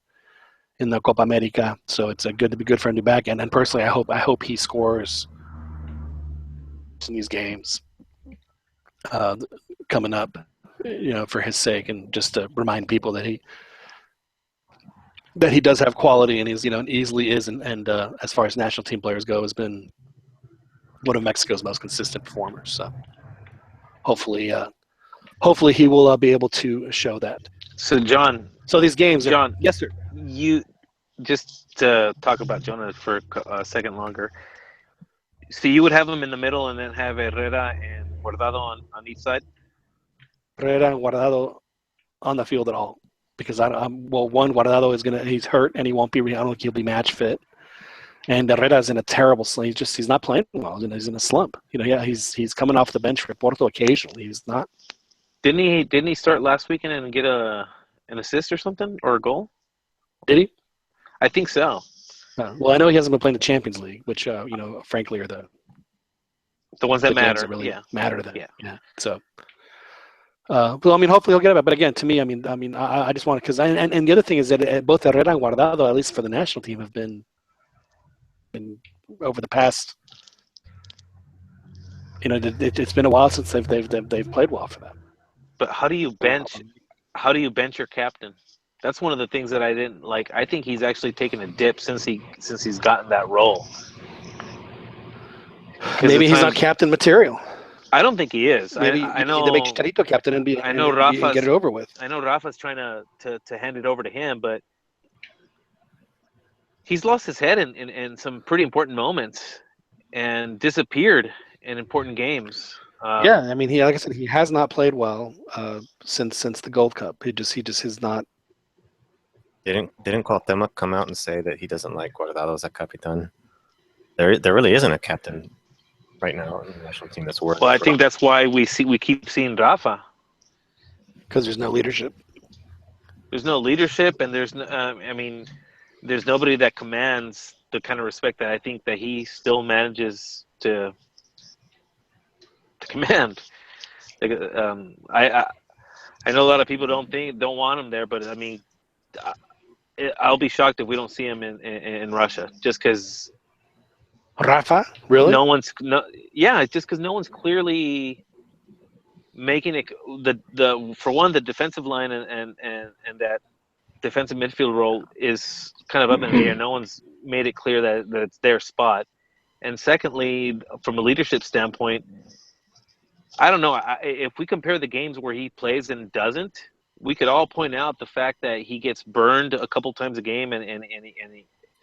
Copa America. So it's good to be good for him to be back. And personally, I hope he scores in these games coming up, for his sake, and just to remind people that he does have quality, and he's easily is, and as far as national team players go, has been one of Mexico's most consistent performers. So hopefully he will be able to show that. So John, these games, John, yes sir. You just to talk about Jonah for a second longer. So you would have him in the middle, and then have Herrera and Guardado on each side. Herrera and Guardado on the field at all, because Guardado he's hurt and he won't be. I don't think he'll be match fit. And Herrera's in a terrible slump. He's not playing well. He's in a slump. He's coming off the bench for Porto occasionally. He's not. Didn't he start last weekend and get an assist or something, or a goal? Did he? I think so. Well, I know he hasn't been playing the Champions League, which frankly are the ones that matter. That really matter to them. Yeah. So. Well, hopefully he'll get it. But again, to me, I just want to, because and the other thing is that both Herrera and Guardado, at least for the national team, have been over the past. It's been a while since they've played well for them. But how do you bench your captain? That's one of the things that I didn't like. I think he's actually taken a dip since he's gotten that role. Maybe he's not captain material. I don't think he is. Maybe I know they make Chicharito captain and get it over with. I know Rafa's trying to hand it over to him, but he's lost his head in some pretty important moments and disappeared in important games. Yeah, like I said, he has not played well since the Gold Cup. He just has not. Didn't Cuauhtemoc come out and say that he doesn't like Guardado as a capitan? There really isn't a captain right now in the national team that's worth. Well, I think that's why we keep seeing Rafa, because there's no leadership. There's no leadership, and there's there's nobody that commands the kind of respect that I think that he still manages to command. Like, I know a lot of people don't want him there, but I'll be shocked if we don't see him in Russia, just because. Rafa, really? Just because no one's clearly making it the defensive line and that defensive midfield role is kind of up in the air. No one's made it clear that it's their spot. And secondly, from a leadership standpoint, I don't know. If we compare the games where he plays and doesn't, we could all point out the fact that he gets burned a couple times a game, and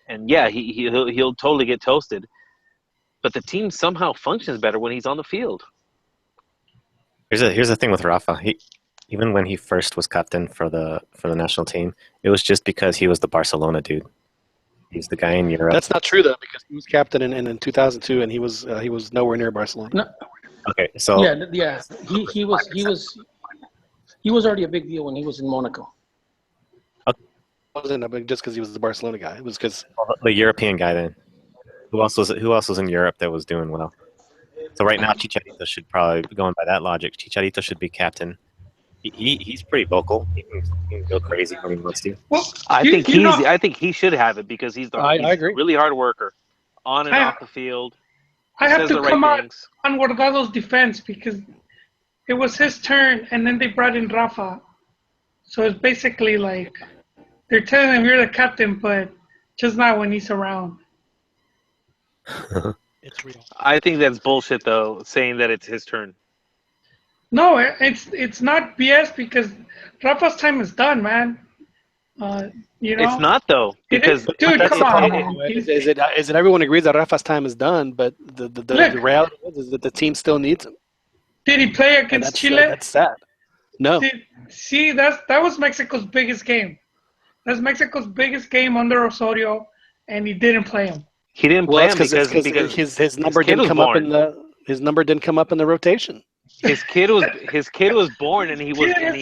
he'll totally get toasted. But the team somehow functions better when he's on the field. Here's the thing with Rafa. Even when he first was captain for the national team, it was just because he was the Barcelona dude. He's the guy in Europe. That's not true though, because he was captain in 2002, and he was nowhere near Barcelona. No, Okay, so yeah. He was already a big deal when he was in Monaco. It wasn't just because he was the Barcelona guy. It was because the European guy then. Who else was in Europe that was doing well? So right now, Chicharito should probably, going by that logic, Chicharito should be captain. He's pretty vocal. He can go crazy when he wants to. Well, I think he should have it because he's I he's agree. a really hard worker, on and I- off the field. I have Says to the right come out things. on Guardado's defense because it was his turn, and then they brought in Rafa. So it's basically like they're telling him you're the captain, but just not when he's around. it's real. I think that's bullshit though, saying that it's his turn. No, it's not BS because Rafa's time is done, man. You know, It's not though, because dude, That's come the on, problem. man. Is it everyone agrees that Rafa's time is done, but the Look. reality is that the team still needs him. Did he play And against that's Chile? that's sad. No. See, that was Mexico's biggest game. That's Mexico's biggest game under Osorio, and he didn't play him. he didn't Well, play it's him because his number kid didn't was come up born. his number didn't come up in the rotation. his kid was born and he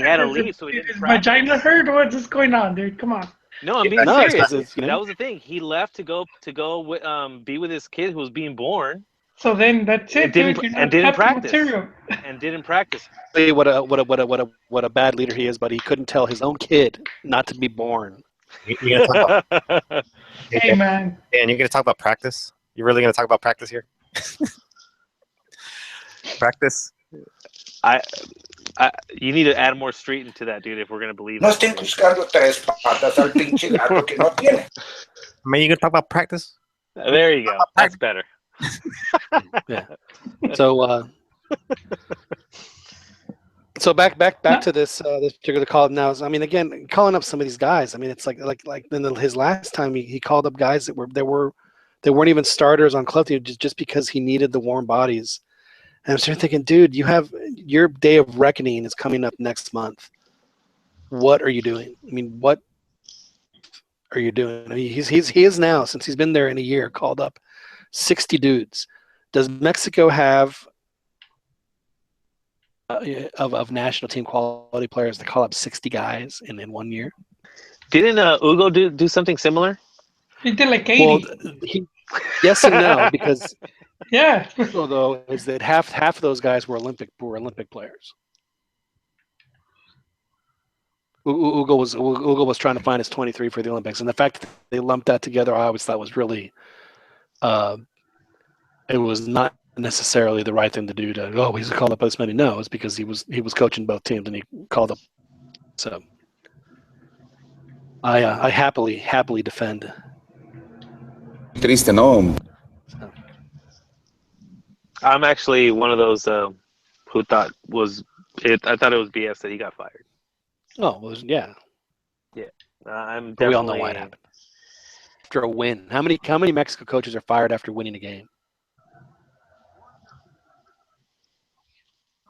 had to leave, so he His didn't practice. vagina hurt? What's going on, dude? Come on. No, I'm being No, it's serious. 'cause it's, you know. That was the thing. He left to go be with his kid who was being born So then that's it, didn't- dude. You're and not didn't captain practice. material. and didn't practice. What a bad leader he is, but he couldn't tell his own kid not to be born. You're gonna talk about, Hey, man. Dan, you're gonna talk about practice? You're really gonna talk about practice here? Practice? You need to add more street into that, dude, if we're gonna believe No it. estén buscando tres patas al pinche gato que no tiene. I mean, you gonna talk about practice? There you go. That's better. Yeah. So back to this particular call up now. I mean, again, calling up some of these guys. I mean, it's like in his last time he called up guys that weren't even starters on club team just because he needed the warm bodies. And I'm starting thinking, dude, you have your day of reckoning is coming up next month. What are you doing? I mean, what are you doing? I mean, he is now, since he's been there in a year, called up 60 dudes. Does Mexico have of national team quality players to call up 60 guys in 1 year? Didn't Ugo do something similar? He did like 80. Well, yes and no, because yeah. though is that half of those guys were Olympic players. Ugo was trying to find his 23 for the Olympics, and the fact that they lumped that together, I always thought was really, it was not necessarily the right thing to do. He's called up this many. No, it's because he was coaching both teams and he called up. So I happily defend. Triste, no? So. I'm actually one of those who thought I thought it was BS that he got fired. Oh well, yeah. I'm But we all definitely. know why it happened. After a win, how many Mexico coaches are fired after winning a game?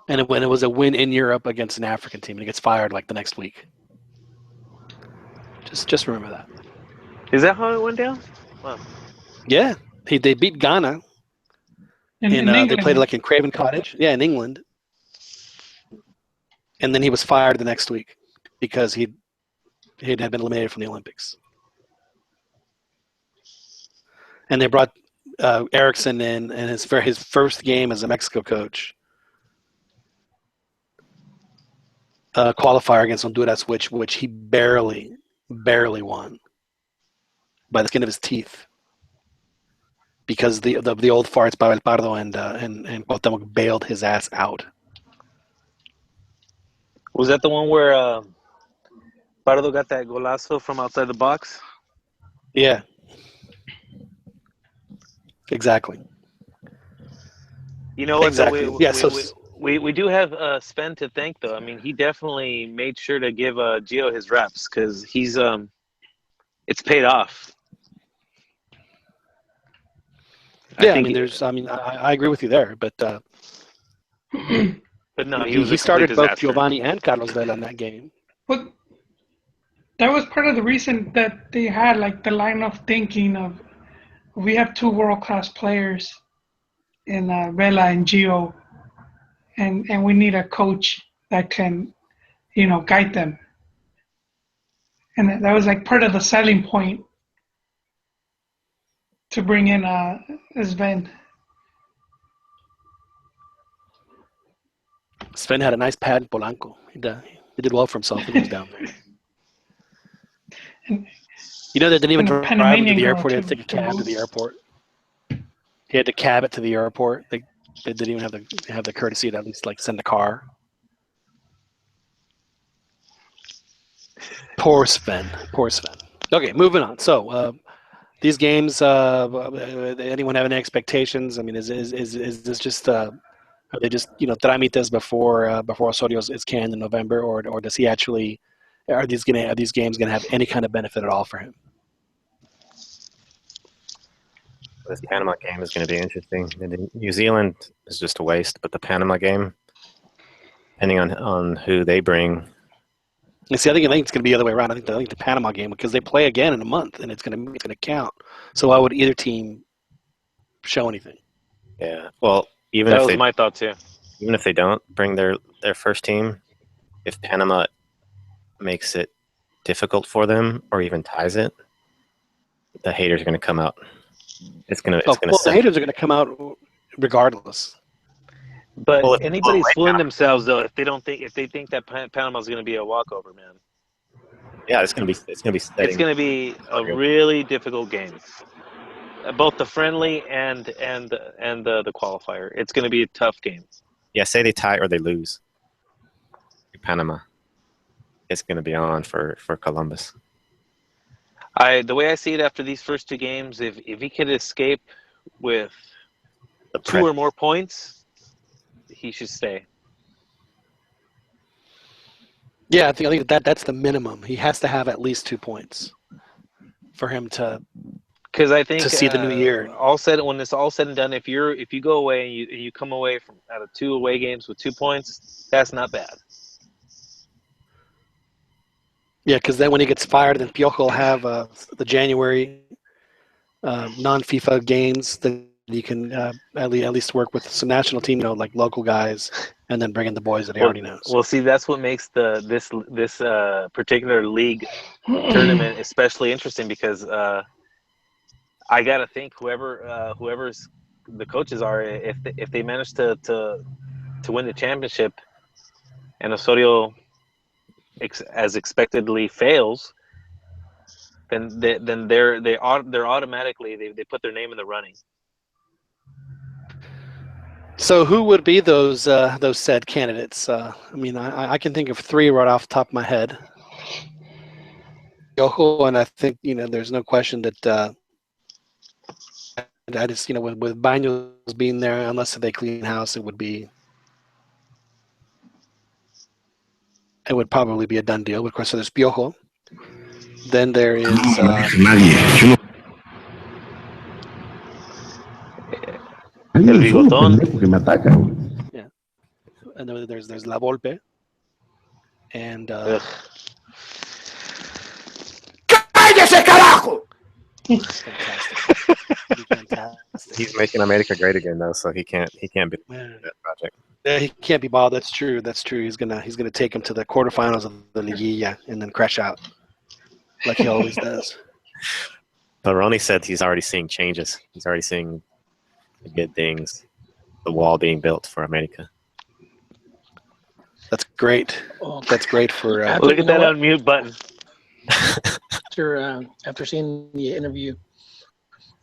And when it was a win in Europe against an African team, and he gets fired like the next week. Just remember that. Is that how it went down? Wow. Yeah, they beat Ghana. In They England. played like in Craven Cottage. Yeah, in England. And then he was fired the next week because he had been eliminated from the Olympics. And they brought Erickson in, and his first game as a Mexico coach. Qualifier against Honduras, which he barely won by the skin of his teeth, because the old farts Pavel Pardo and Cuauhtemoc bailed his ass out. Was that the one where Pardo got that golazo from outside the box? Yeah, exactly. You know what? Exactly. We do have Sven to thank, though. I mean, he definitely made sure to give Gio his reps because he's it's paid off. Yeah, I agree with you there, but But no, he started both Giovanni and Carlos Vela in that game. But that was part of the reason that they had like the line of thinking of we have two world-class players in Vela and Gio, and we need a coach that can, guide them. And that was like part of the selling point to bring in Sven. Sven had a nice pad in Polanco. He did well for himself when he was down there. And, they didn't even drive him to the airport. He had to take a cab too. to the airport. He had to cab it to the airport. They didn't even have the courtesy to at least like send a car. Poor Sven. Okay, moving on. So these games, anyone have any expectations? I mean, is this just are they just tramites before Osorio is canned in November, or does he actually are these games gonna have any kind of benefit at all for him? This Panama game is going to be interesting. New Zealand is just a waste, but the Panama game, depending on who they bring. And see, I think it's going to be the other way around. I think the Panama game, because they play again in a month, and it's going to count. So why would either team show anything? Yeah, well, that was my thought too. Even if they don't bring their first team, if Panama makes it difficult for them or even ties it, the haters are going to come out. The haters are going to come out regardless. But anybody's fooling themselves though if they think that Panama's going to be a walkover, man. Yeah, it's going to be a really difficult game. Both the friendly and the qualifier. It's going to be a tough game. Yeah, say they tie or they lose. Panama. It's going to be on for Columbus. The way I see it after these first two games, if he could escape with 2 or more points, he should stay. Yeah, I think that's the minimum. He has to have at least 2 points for him to. Because I think to see the new year. When it's all said and done, if you go away and you come away from out of 2 away games with 2 points, that's not bad. Yeah, because then when he gets fired, then Piojo will have the January non-FIFA games that you can at least work with some national team, like local guys, and then bring in the boys that he already knows. Well, see, that's what makes this particular league tournament especially interesting because I gotta think whoever's the coaches are, if they manage to win the championship, and Osorio as expectedly fails, then they're automatically they put their name in the running. So who would be those said candidates? I mean, I can think of 3 right off the top of my head. Piojo, and I think there's no question that I just with Baños being there, unless they clean house, it would probably be a done deal. Of course, so there's Piojo. Then there is. El Bigotón. Yeah, and then there's La Volpe, and. ¡Cállese, carajo! Fantastic. He's making America great again, though, so he can't be that project. Yeah, he can't be bald. That's true. He's gonna take him to the quarterfinals of the Liguilla and then crash out, like he always does. But Ronnie said he's already seeing changes. He's already seeing the good things. The wall being built for America. That's great. That's great for. Look at that unmute button. After seeing the interview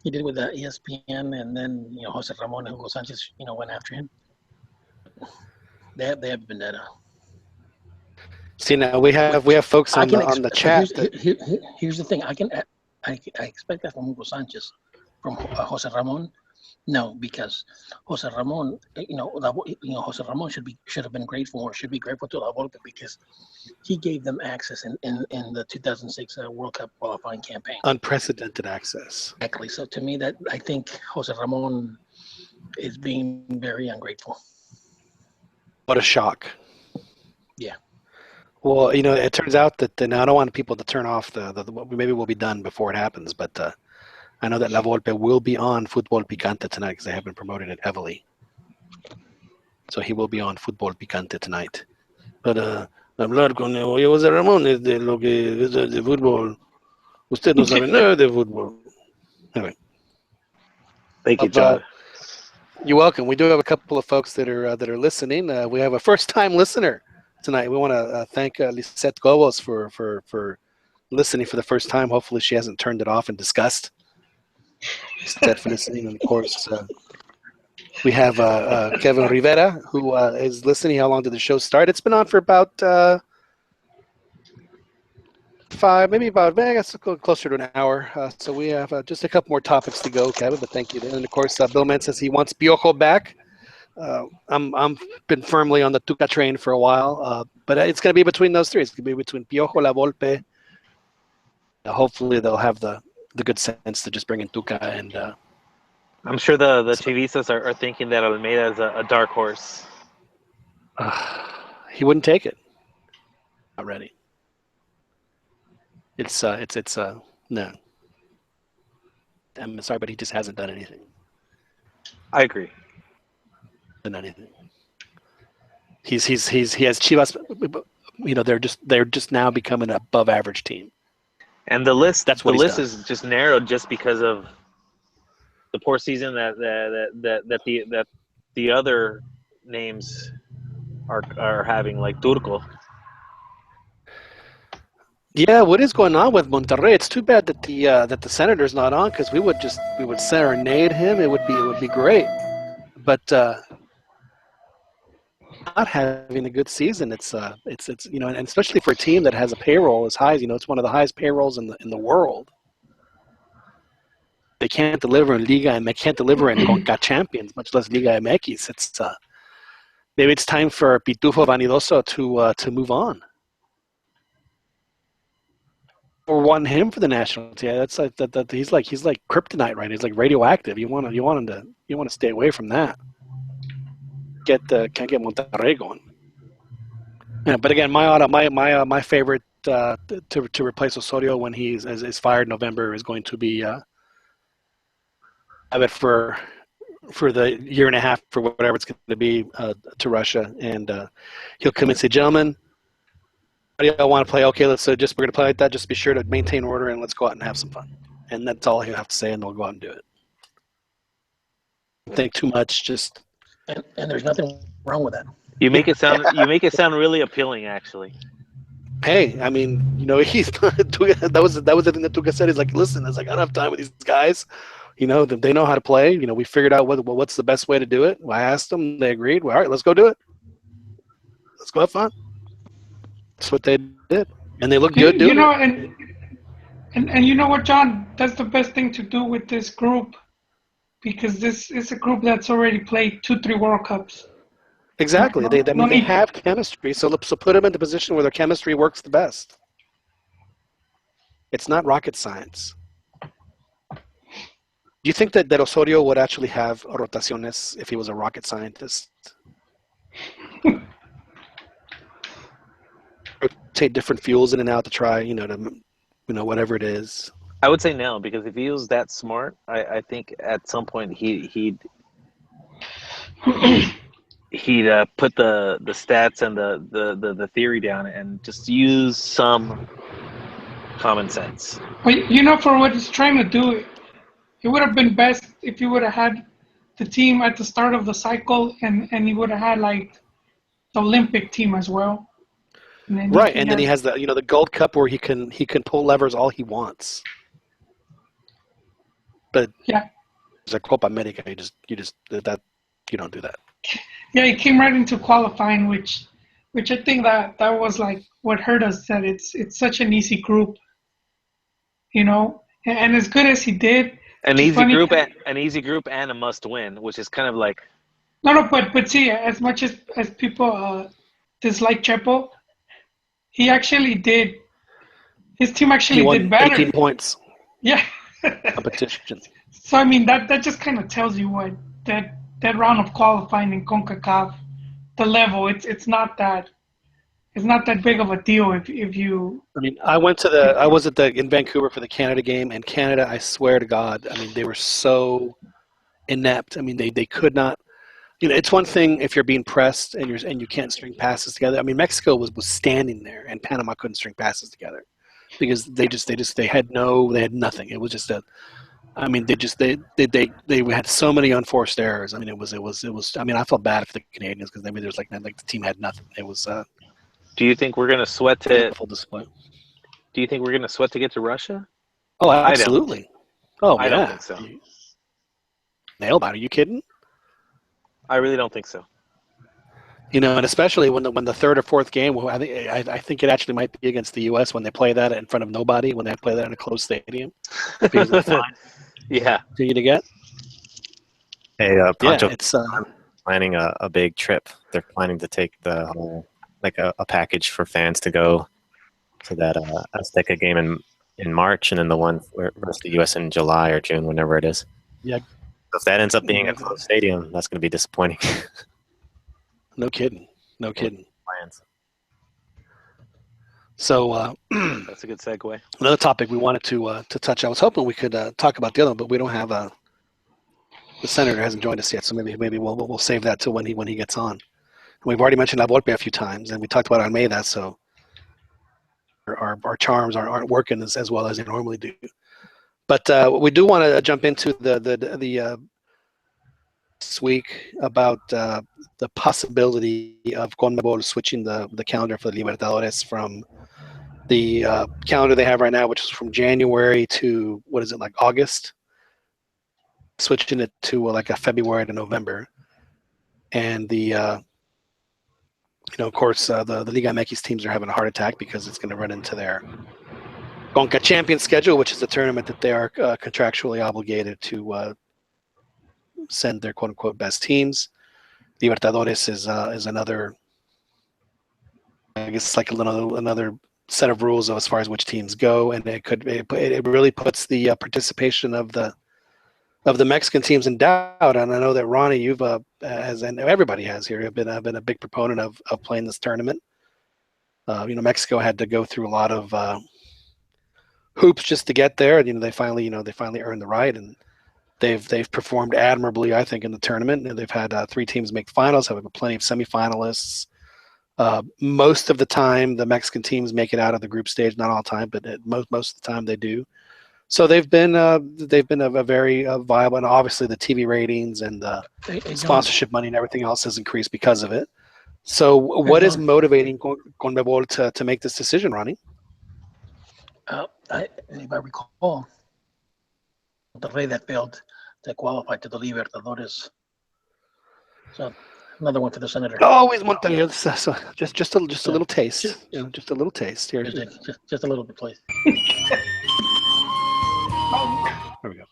he did with ESPN, and then Jose Ramon and Hugo Sanchez, went after him. They have vendetta. See, now we have folks on the chat. Here's the thing. I expect that from Hugo Sanchez. From Jose Ramon, no, because Jose Ramon, Jose Ramon should have been grateful, or should be grateful to La Volpe, because he gave them access in the 2006 World Cup qualifying campaign. Unprecedented access. Exactly. So to me, that I think Jose Ramon is being very ungrateful. What a shock. Yeah. Well, it turns out that now I don't want people to turn off maybe we'll be done before it happens, but I know that La Volpe will be on Fútbol Picante tonight because they have been promoting it heavily. So he will be on Fútbol Picante tonight. But hablar con José Ramón es de lo que es de fútbol. Usted no sabe nada de fútbol. Anyway. Thank you, John. You're welcome. We do have a couple of folks that are listening. We have a first-time listener tonight. We want to thank Lisette Gobos for listening for the first time. Hopefully, she hasn't turned it off in disgust. Lisette for listening, and of course, we have Kevin Rivera who is listening. How long did the show start? It's been on for about I guess closer to an hour. So we have just a couple more topics to go, Kevin. But thank you. And of course, Bill Mann says he wants Piojo back. I'm been firmly on the Tuca train for a while, but it's going to be between those three. It's going to be between Piojo, La Volpe. Hopefully, they'll have the good sense to just bring in Tuca, and I'm sure the Chivistas are thinking that Almeida is a dark horse. He wouldn't take it. Not ready. It's no. I'm sorry, but he just hasn't done anything. I agree. Done anything. He has Chivas. They're just now becoming an above average team. And the list is just narrowed just because of the poor season that the other names are having, like Turco. Yeah, what is going on with Monterrey? It's too bad that the Senator's not on, because we would serenade him. It would be great, but not having a good season. It's and especially for a team that has a payroll as high as it's one of the highest payrolls in the world. They can't deliver in Liga, and they can't deliver in Conca Champions, much less Liga MX. It's maybe it's time for Pitufo Vanidoso to move on. Or want him for the national team. That's like that. He's like kryptonite, right? He's like radioactive. You want to stay away from that. Can't get Monterrey going. Yeah, but again, my favorite to replace Osorio when he's is fired in November is going to be have it for the year and a half for whatever it's going to be to Russia, and he'll come and say, gentlemen, how do y'all want to play? Okay, we're going to play like that. Just be sure to maintain order and let's go out and have some fun. And that's all he'll have to say, and they'll go out and do it. Don't think too much, just. And there's nothing wrong with that. You make it sound really appealing, actually. Hey, I mean, he's not. That was the thing that Tuca said. He's like, listen, I don't have time with these guys. They know how to play. We figured out what's the best way to do it. Well, I asked them, they agreed. Well, all right, let's go do it. Let's go have fun. That's what they did, and they look good doing it. And you know what, John? That's the best thing to do with this group, because this is a group that's already played 2-3 World Cups. Exactly. They have chemistry, so put them in the position where their chemistry works the best. It's not rocket science. Do you think that Osorio would actually have rotaciones if he was a rocket scientist? Rotate different fuels in and out to try, whatever it is. I would say no, because if he was that smart, I think at some point he'd put the stats and the theory down and just use some common sense. But for what he's trying to do, it would have been best if he would have had the team at the start of the cycle, and he would have had like the Olympic team as well. And then he has the Gold Cup where he can pull levers all he wants. But yeah, it's a Copa America. You don't do that. Yeah, he came right into qualifying, which I think that was like what hurt us. That it's such an easy group, and as good as he did, an easy group and a must win, which is kind of like but see, as much as people dislike Chepo, he actually did. His team actually did better. 18 points. Yeah. Competition. So I mean that just kind of tells you what that round of qualifying in CONCACAF the level. It's not that big of a deal if you. I mean, I was in Vancouver for the Canada game, and Canada, I swear to God, I mean, they were so inept. I mean, they could not. It's one thing if you're being pressed and you can't string passes together. I mean, Mexico was standing there, and Panama couldn't string passes together because they had nothing. It was just I mean, they had so many unforced errors. I mean, it was. I mean, I felt bad for the Canadians because there's like the team had nothing. It was. Do you think we're gonna sweat to? Full display. Do you think we're gonna sweat to get to Russia? Oh, absolutely. I don't think so. Nailed it. Are you kidding? I really don't think so. And especially when the third or fourth game, I think it actually might be against the U.S. when they play that in front of nobody, when they play that in a closed stadium. Because of the fine. Yeah. For you to get. Hey, Pancho, it's planning a big trip. They're planning to take the whole a package for fans to go to that Azteca game in March, and then the one versus the U.S. in July or June, whenever it is. Yeah. So if that ends up being a closed stadium, that's going to be disappointing. No kidding. Plans. So that's a good segue. Another topic we wanted to touch. I was hoping we could talk about the other one, but we don't have the senator hasn't joined us yet, so maybe we'll save that till when he gets on. We've already mentioned La Volpe a few times, and we talked about Almeida, so our charms aren't working as well as they normally do. But we do want to jump into the this week about the possibility of CONMEBOL switching the calendar for the Libertadores from the calendar they have right now, which is from January to August, switching it to a February to November, and of course, the Liga MX teams are having a heart attack because it's going to run into their Conca Champions schedule, which is a tournament that they are contractually obligated to send their quote-unquote best teams. Libertadores is another, I guess, like another set of rules as far as which teams go, and it really puts the participation of the Mexican teams in doubt. And I know that Ronnie, you've and everybody has here, have been a big proponent of playing this tournament. Mexico had to go through a lot of hoops just to get there, and they finally earned the right, and they've performed admirably, I think, in the tournament. And they've had 3 teams make finals, have plenty of semifinalists. Most of the time, the Mexican teams make it out of the group stage. Not all the time, but most of the time they do. So they've been a very viable, and obviously the TV ratings and the sponsorship money and everything else has increased because of it. So what is motivating CONMEBOL to make this decision, Ronnie? If I recall, Monterrey that failed to qualify to the Libertadores. So another one for the senator. Always Monterrey. So just a little taste. Just a little taste here. Just a little bit, please. There we go.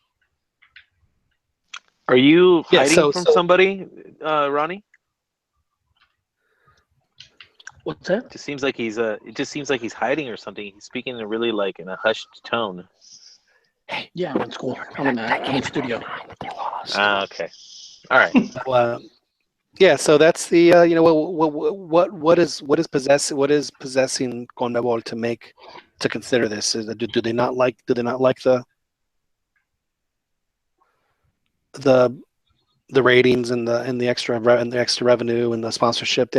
Are you hiding from somebody, Ronnie? What's that? It just seems like he's hiding or something. He's speaking in a hushed tone. Yeah, I'm in school. I'm in the studio. Okay. All right. Well, yeah. So that's the what is possessing CONMEBOL to consider this? Do they not like the ratings and the extra revenue and the sponsorship?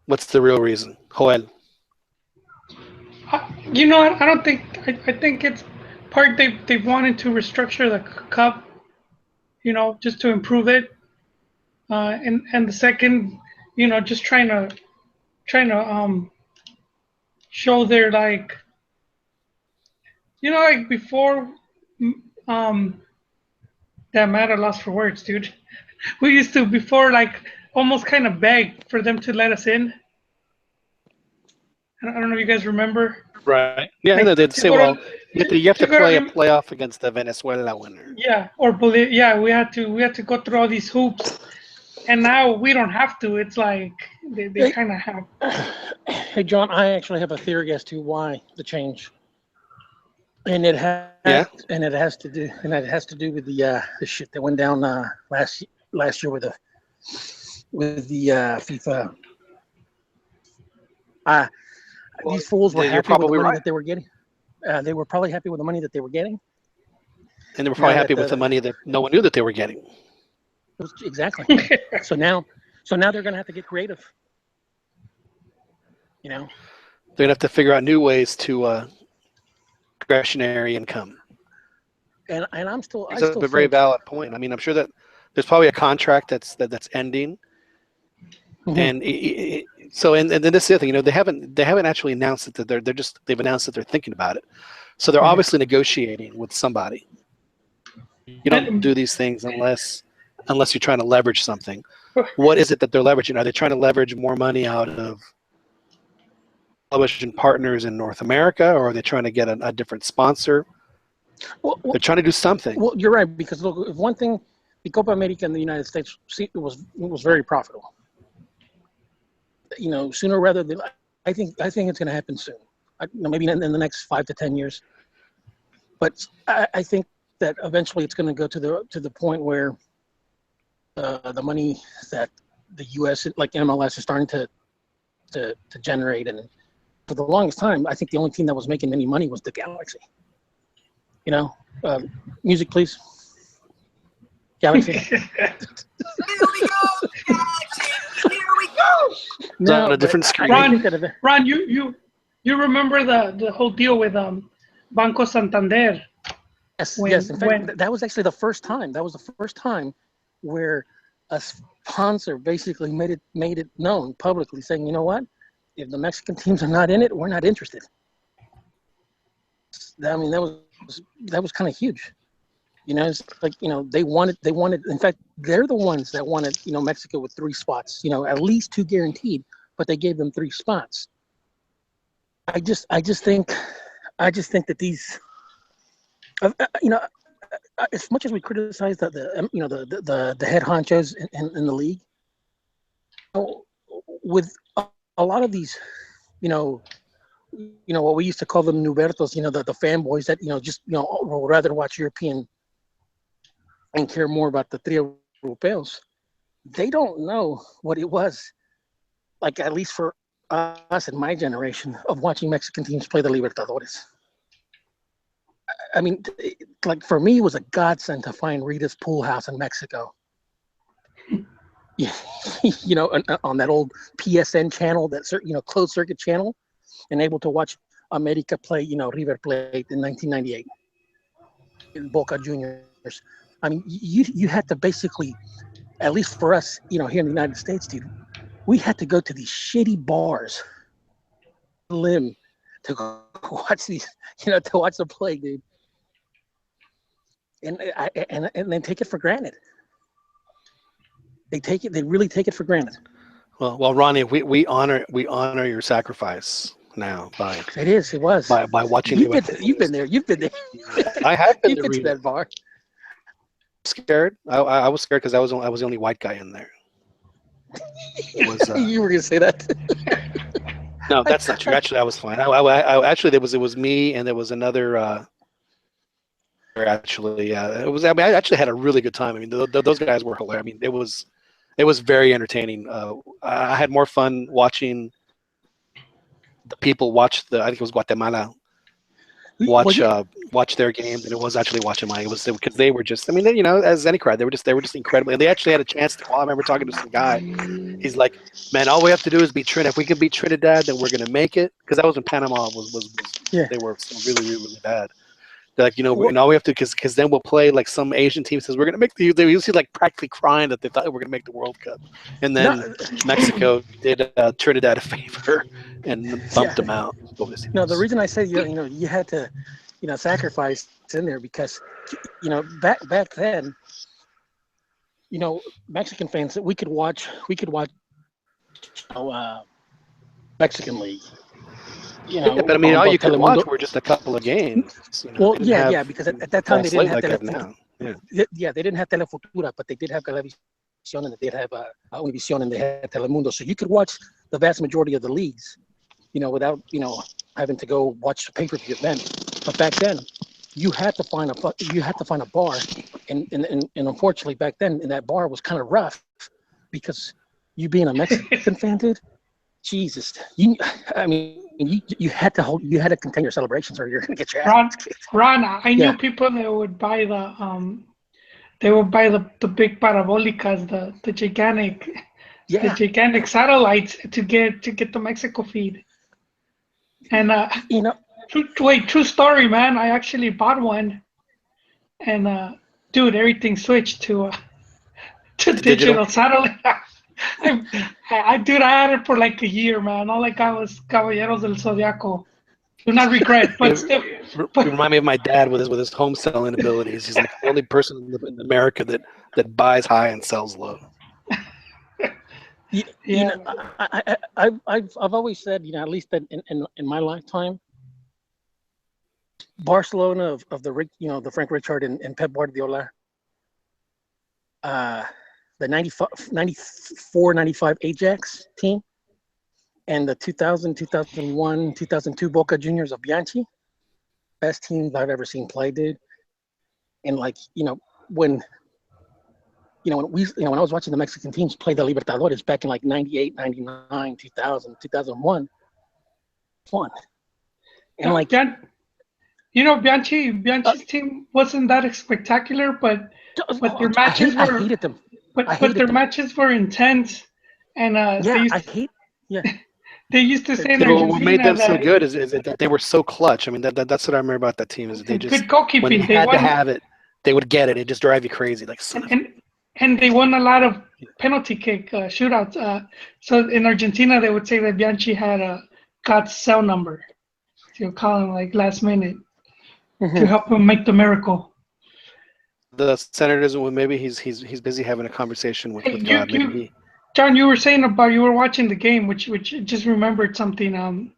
What's the real reason, Joel? I don't think. I think it's part they wanted to restructure the cup, just to improve it, and the second, just trying to show their before, damn, I lost for words, dude. We used to before almost kind of beg for them to let us in. I don't know if you guys remember. Right. Yeah, they'd say, well, you have to play a playoff against the Venezuela winner. Yeah, or Bolivia. Yeah, we had to go through all these hoops, and now we don't have to. It's like they kind of have. Hey, John, I actually have a theory as to why the change, and it has to do with the shit that went down last year with the FIFA. These fools were You're happy with the probably money right. that they were getting. They were probably happy with the money that they were getting. And they were probably Now happy that with the money that no one knew that they were getting. Exactly. So now they're going to have to get creative. You know, They're gonna have to figure out new ways to discretionary income. and I'm still. It's a very valid point. I mean, I'm sure that there's probably a contract that's ending, Mhm. and so and then this is the other thing. You know, they haven't actually announced that they've announced that they're thinking about it. So they're obviously negotiating with somebody. You don't do these things unless you're trying to leverage something. What is it that they're leveraging? Are they trying to leverage more money out of television partners in North America, or are they trying to get a different sponsor? Well, They're trying to do something. Well, you're right, because look, if one thing, the Copa America in the United States, it was very profitable. You know, sooner rather than I think it's going to happen soon. Maybe in the next 5 to 10 years. But I think that eventually it's going to go to the point where the money that the U.S. like MLS is starting to generate, and for the longest time, I think the only team that was making any money was the Galaxy. You know, music, please. Galaxy. Here we go, Galaxy! Here we go! No, on a different screen. Ron, you remember the whole deal with Banco Santander? Yes. In fact, that was actually the first time. That was the first time where a sponsor basically made it known publicly, saying, you know what, if the Mexican teams are not in it, we're not interested. I mean, that was kind of huge. You know, it's like, you know, they wanted. In fact, they're the ones that wanted, you know, Mexico with 3 spots. You know, at least 2 guaranteed, but they gave them 3 spots. I just think that these, you know, as much as we criticize the head honchos in the league, with a lot of these, you know what we used to call them Nubertos, you know, the fanboys that, you know, just, you know, would rather watch European and care more about the Trio Europeos. They don't know what it was like, at least for us in my generation, of watching Mexican teams play the Libertadores. I mean, like, for me, it was a godsend to find Rita's Pool House in Mexico. You know, on that old PSN channel, that, you know, closed circuit channel, and able to watch America play, you know, River Plate in 1998 in Boca Juniors. I mean, you had to basically, at least for us, you know, here in the United States, dude, we had to go to these shitty bars, to watch these, you know, to watch the play, dude. And then take it for granted. They really take it for granted. Well, Ronnie, we honor your sacrifice now by watching. You've been there. I have been to that bar. Scared. I was scared because I was the only white guy in there. You were gonna say that. No, that's not true. Actually, I was fine. I actually, it was me, and there was another. Actually, it was. I mean, I actually had a really good time. I mean, those guys were hilarious. I mean, it was very entertaining. I had more fun watching the people watch I think it was Guatemala watch their game than it was actually watching mine. It was because they were just. I mean, you know, as any crowd, they were just incredible. And they actually had a chance to. I remember talking to some guy. He's like, "Man, all we have to do is beat Trinidad. If we can beat Trinidad, then we're gonna make it." Because that was when Panama was they were really, really, really bad. They're like, you know, and all we have to, because then we'll play like some Asian team says we're gonna make the. They usually like practically crying that they thought we're gonna make the World Cup, and then Mexico did Trinidad a favor and bumped them out. No, the reason I say you had to, you know, sacrifice in there because, you know, back then, you know, Mexican fans, we could watch Mexican League. You know, but I mean, all you could watch were just a couple of games. You know, well, because at that time they didn't have Telefutura. Yeah, they didn't have Telefutura, but they did have Televisión, and they did have Univision, and they had Telemundo. So you could watch the vast majority of the leagues, you know, without, you know, having to go watch a pay-per-view event. But back then, you had to find a bar, and unfortunately back then, and that bar was kind of rough because you being a Mexican fan, dude. Jesus, you had to contain your celebrations, or you're gonna get your ass kicked. Ron, I knew people that would buy the big parabolicas, the gigantic satellites to get the Mexico feed. And true story, man. I actually bought one, and dude, everything switched to digital satellite. I had it for like a year, man. All I got was Caballeros del Zodiaco. Do not regret, but still. You remind me of my dad with his home selling abilities. He's like the only person in America that buys high and sells low. I've always said, at least in my lifetime, Barcelona of the Frank Rijkaard and Pep Guardiola, the 94-95 Ajax team, and the 2000, 2001, 2002 Boca Juniors of Bianchi, best teams I've ever seen play, dude. And when I was watching the Mexican teams play the Libertadores back in like 98, 99, 2000, 2001, fun. And Bianchi's team wasn't that spectacular, but their matches I hated them. But their matches were intense, and they used to say in Argentina what made them so good is that they were so clutch. I mean, that's what I remember about that team is they just good goalkeeping. When they had to have it, they would get it. It just drive you crazy, like and they won a lot of penalty kick shootouts. So in Argentina, they would say that Bianchi had God's cell number. So call him like last minute to help him make the miracle. The Senators, well, maybe he's busy having a conversation with God. John, you were saying about you were watching the game, which just remembered something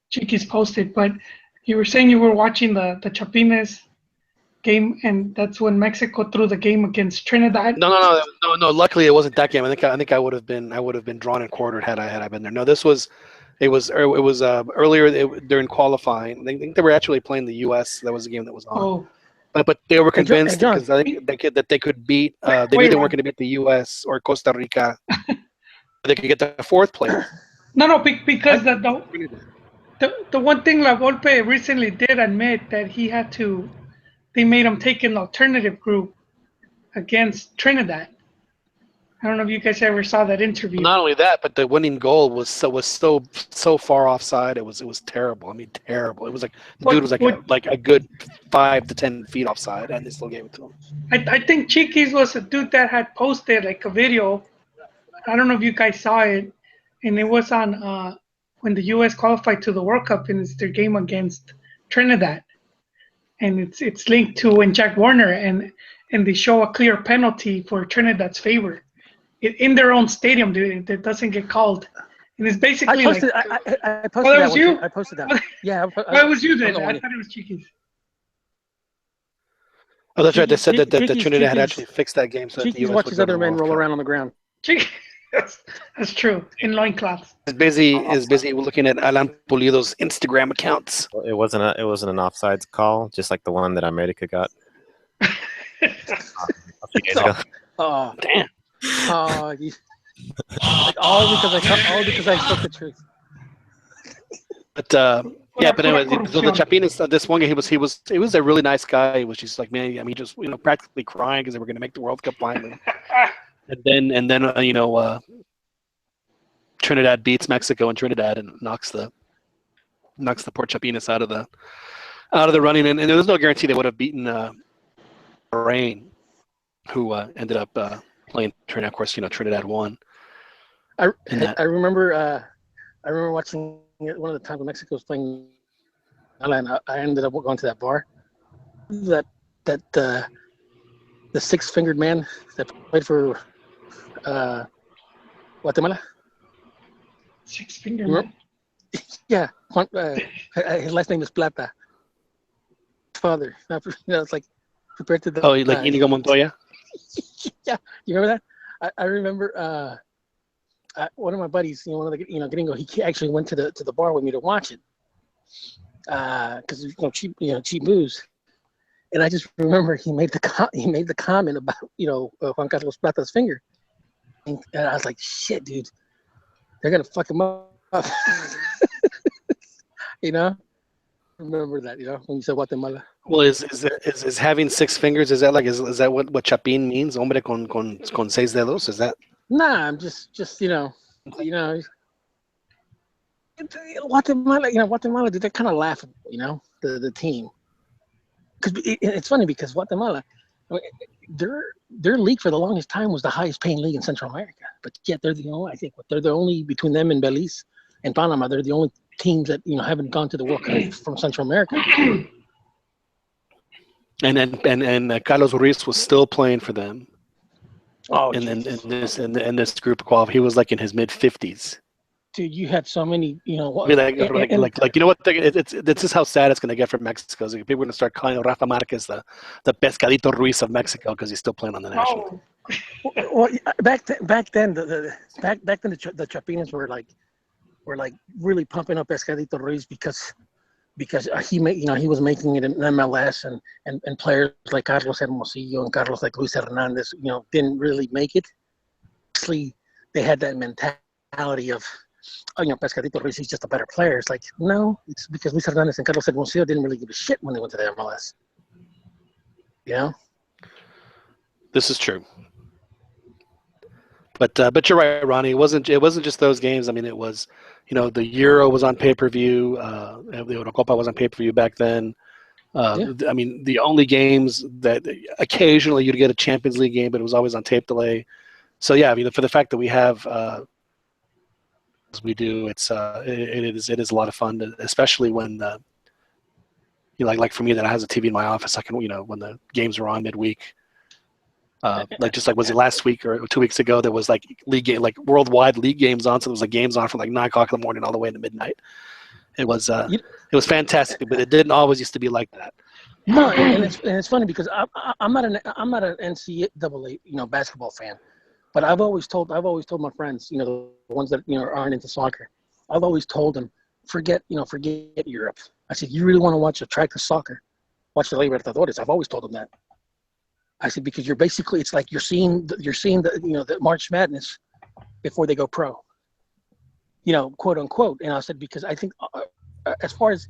Chiquis posted, but you were saying you were watching the Chapines game, and that's when Mexico threw the game against Trinidad. No. Luckily, it wasn't that game. I think I would have been drawn and quartered had I been there. No, it was earlier during qualifying. I think they were actually playing the U.S. That was the game that was on. Oh. But they were convinced because I think that they could beat. They knew they weren't going to beat the U.S. or Costa Rica. They could get the fourth place. No, because the one thing La Volpe recently did admit that they made him take an alternative group against Trinidad. I don't know if you guys ever saw that interview. Not only that, but the winning goal was so far offside. It was terrible. I mean, terrible. It was like the dude was like a good 5 to 10 feet offside, and they still gave it to him. I think Chiquis was a dude that had posted like a video. I don't know if you guys saw it, and it was on when the U.S. qualified to the World Cup, and it's their game against Trinidad, and it's linked to when Jack Warner and they show a clear penalty for Trinidad's favor. In their own stadium, dude, that doesn't get called. And it's basically I posted that was you? I posted that. Yeah. Why was you then? I thought it was Chiquis. Oh, that's right. They said that Trinidad had actually fixed that game. So Chiquis watches other men roll around on the ground. That's true. In loincloths. Is busy looking at Alan Pulido's Instagram accounts. Well, it wasn't an offsides call, just like the one that America got a few days ago. Oh, damn. All because I spoke the truth. But but anyway, so the Chapines, this one guy, he was a really nice guy. He was just like, man, I mean, just practically crying because they were going to make the World Cup finally. and then Trinidad beats Mexico in Trinidad and knocks the poor Chapines out of the running, and there was no guarantee they would have beaten Bahrain, who ended up playing Trinidad. Of course, Trinidad won. I remember watching it one of the times when Mexico was playing, and I ended up going to that bar. The six-fingered man that played for Guatemala. Six-fingered man. Yeah, his last name is Plata. Father, it's like compared to the. Oh, like Inigo Montoya. Yeah, you remember that? I remember one of my buddies, one of the gringo, he actually went to the bar with me to watch it, because cheap booze, And I just remember he made the comment about Juan Carlos Plata's finger, and I was like, shit, dude, they're gonna fuck him up. Remember that, when you said Guatemala. Well, is having 6 fingers? Is that is that what Chapin means? Hombre con seis dedos? Is that? Nah, I'm just Guatemala, dude, they're kind of laughable, the team. Because it's funny because Guatemala, I mean, their league for the longest time was the highest paying league in Central America, but yet they're the only between them and Belize and Panama, they're the only teams that haven't gone to the World Cup from Central America. And Carlos Ruiz was still playing for them. Oh, in this group of qual, he was like in his mid-50s. Dude, you had so many, you know what? This is how sad it's going to get for Mexico. So people are going to start calling Rafa Marquez the Pescadito Ruiz of Mexico because he's still playing on the national team. Well, back then the Chapines were like really pumping up Pescadito Ruiz because he was making it in MLS and players like Carlos Hermosillo and Carlos like Luis Hernandez didn't really make it. Actually, they had that mentality of Pescadito Ruiz is just a better player. It's like, no, it's because Luis Hernandez and Carlos Hermosillo didn't really give a shit when they went to the MLS. This is true. But you're right, Ronnie. It wasn't just those games. I mean, it was, the Euro was on pay-per-view. The Eurocopa was on pay-per-view back then. I mean, the only games that occasionally you'd get a Champions League game, but it was always on tape delay. So yeah, I mean, for the fact that we have, as we do, it is a lot of fun, especially when like for me that has a TV in my office, I can when the games are on midweek. Was it last week or 2 weeks ago? There was league game, worldwide league games on. So there was games on from 9 o'clock in the morning all the way to midnight. It was fantastic, but it didn't always used to be like that. No, and it's funny because I'm not an NCAA basketball fan, but I've always told my friends, the ones that aren't into soccer, I've always told them forget Europe. I said, you really want to watch attractive soccer, watch the Libertadores. I've always told them that. I said, because it's like you're seeing the March Madness before they go pro, quote unquote. And I said, because I think as far as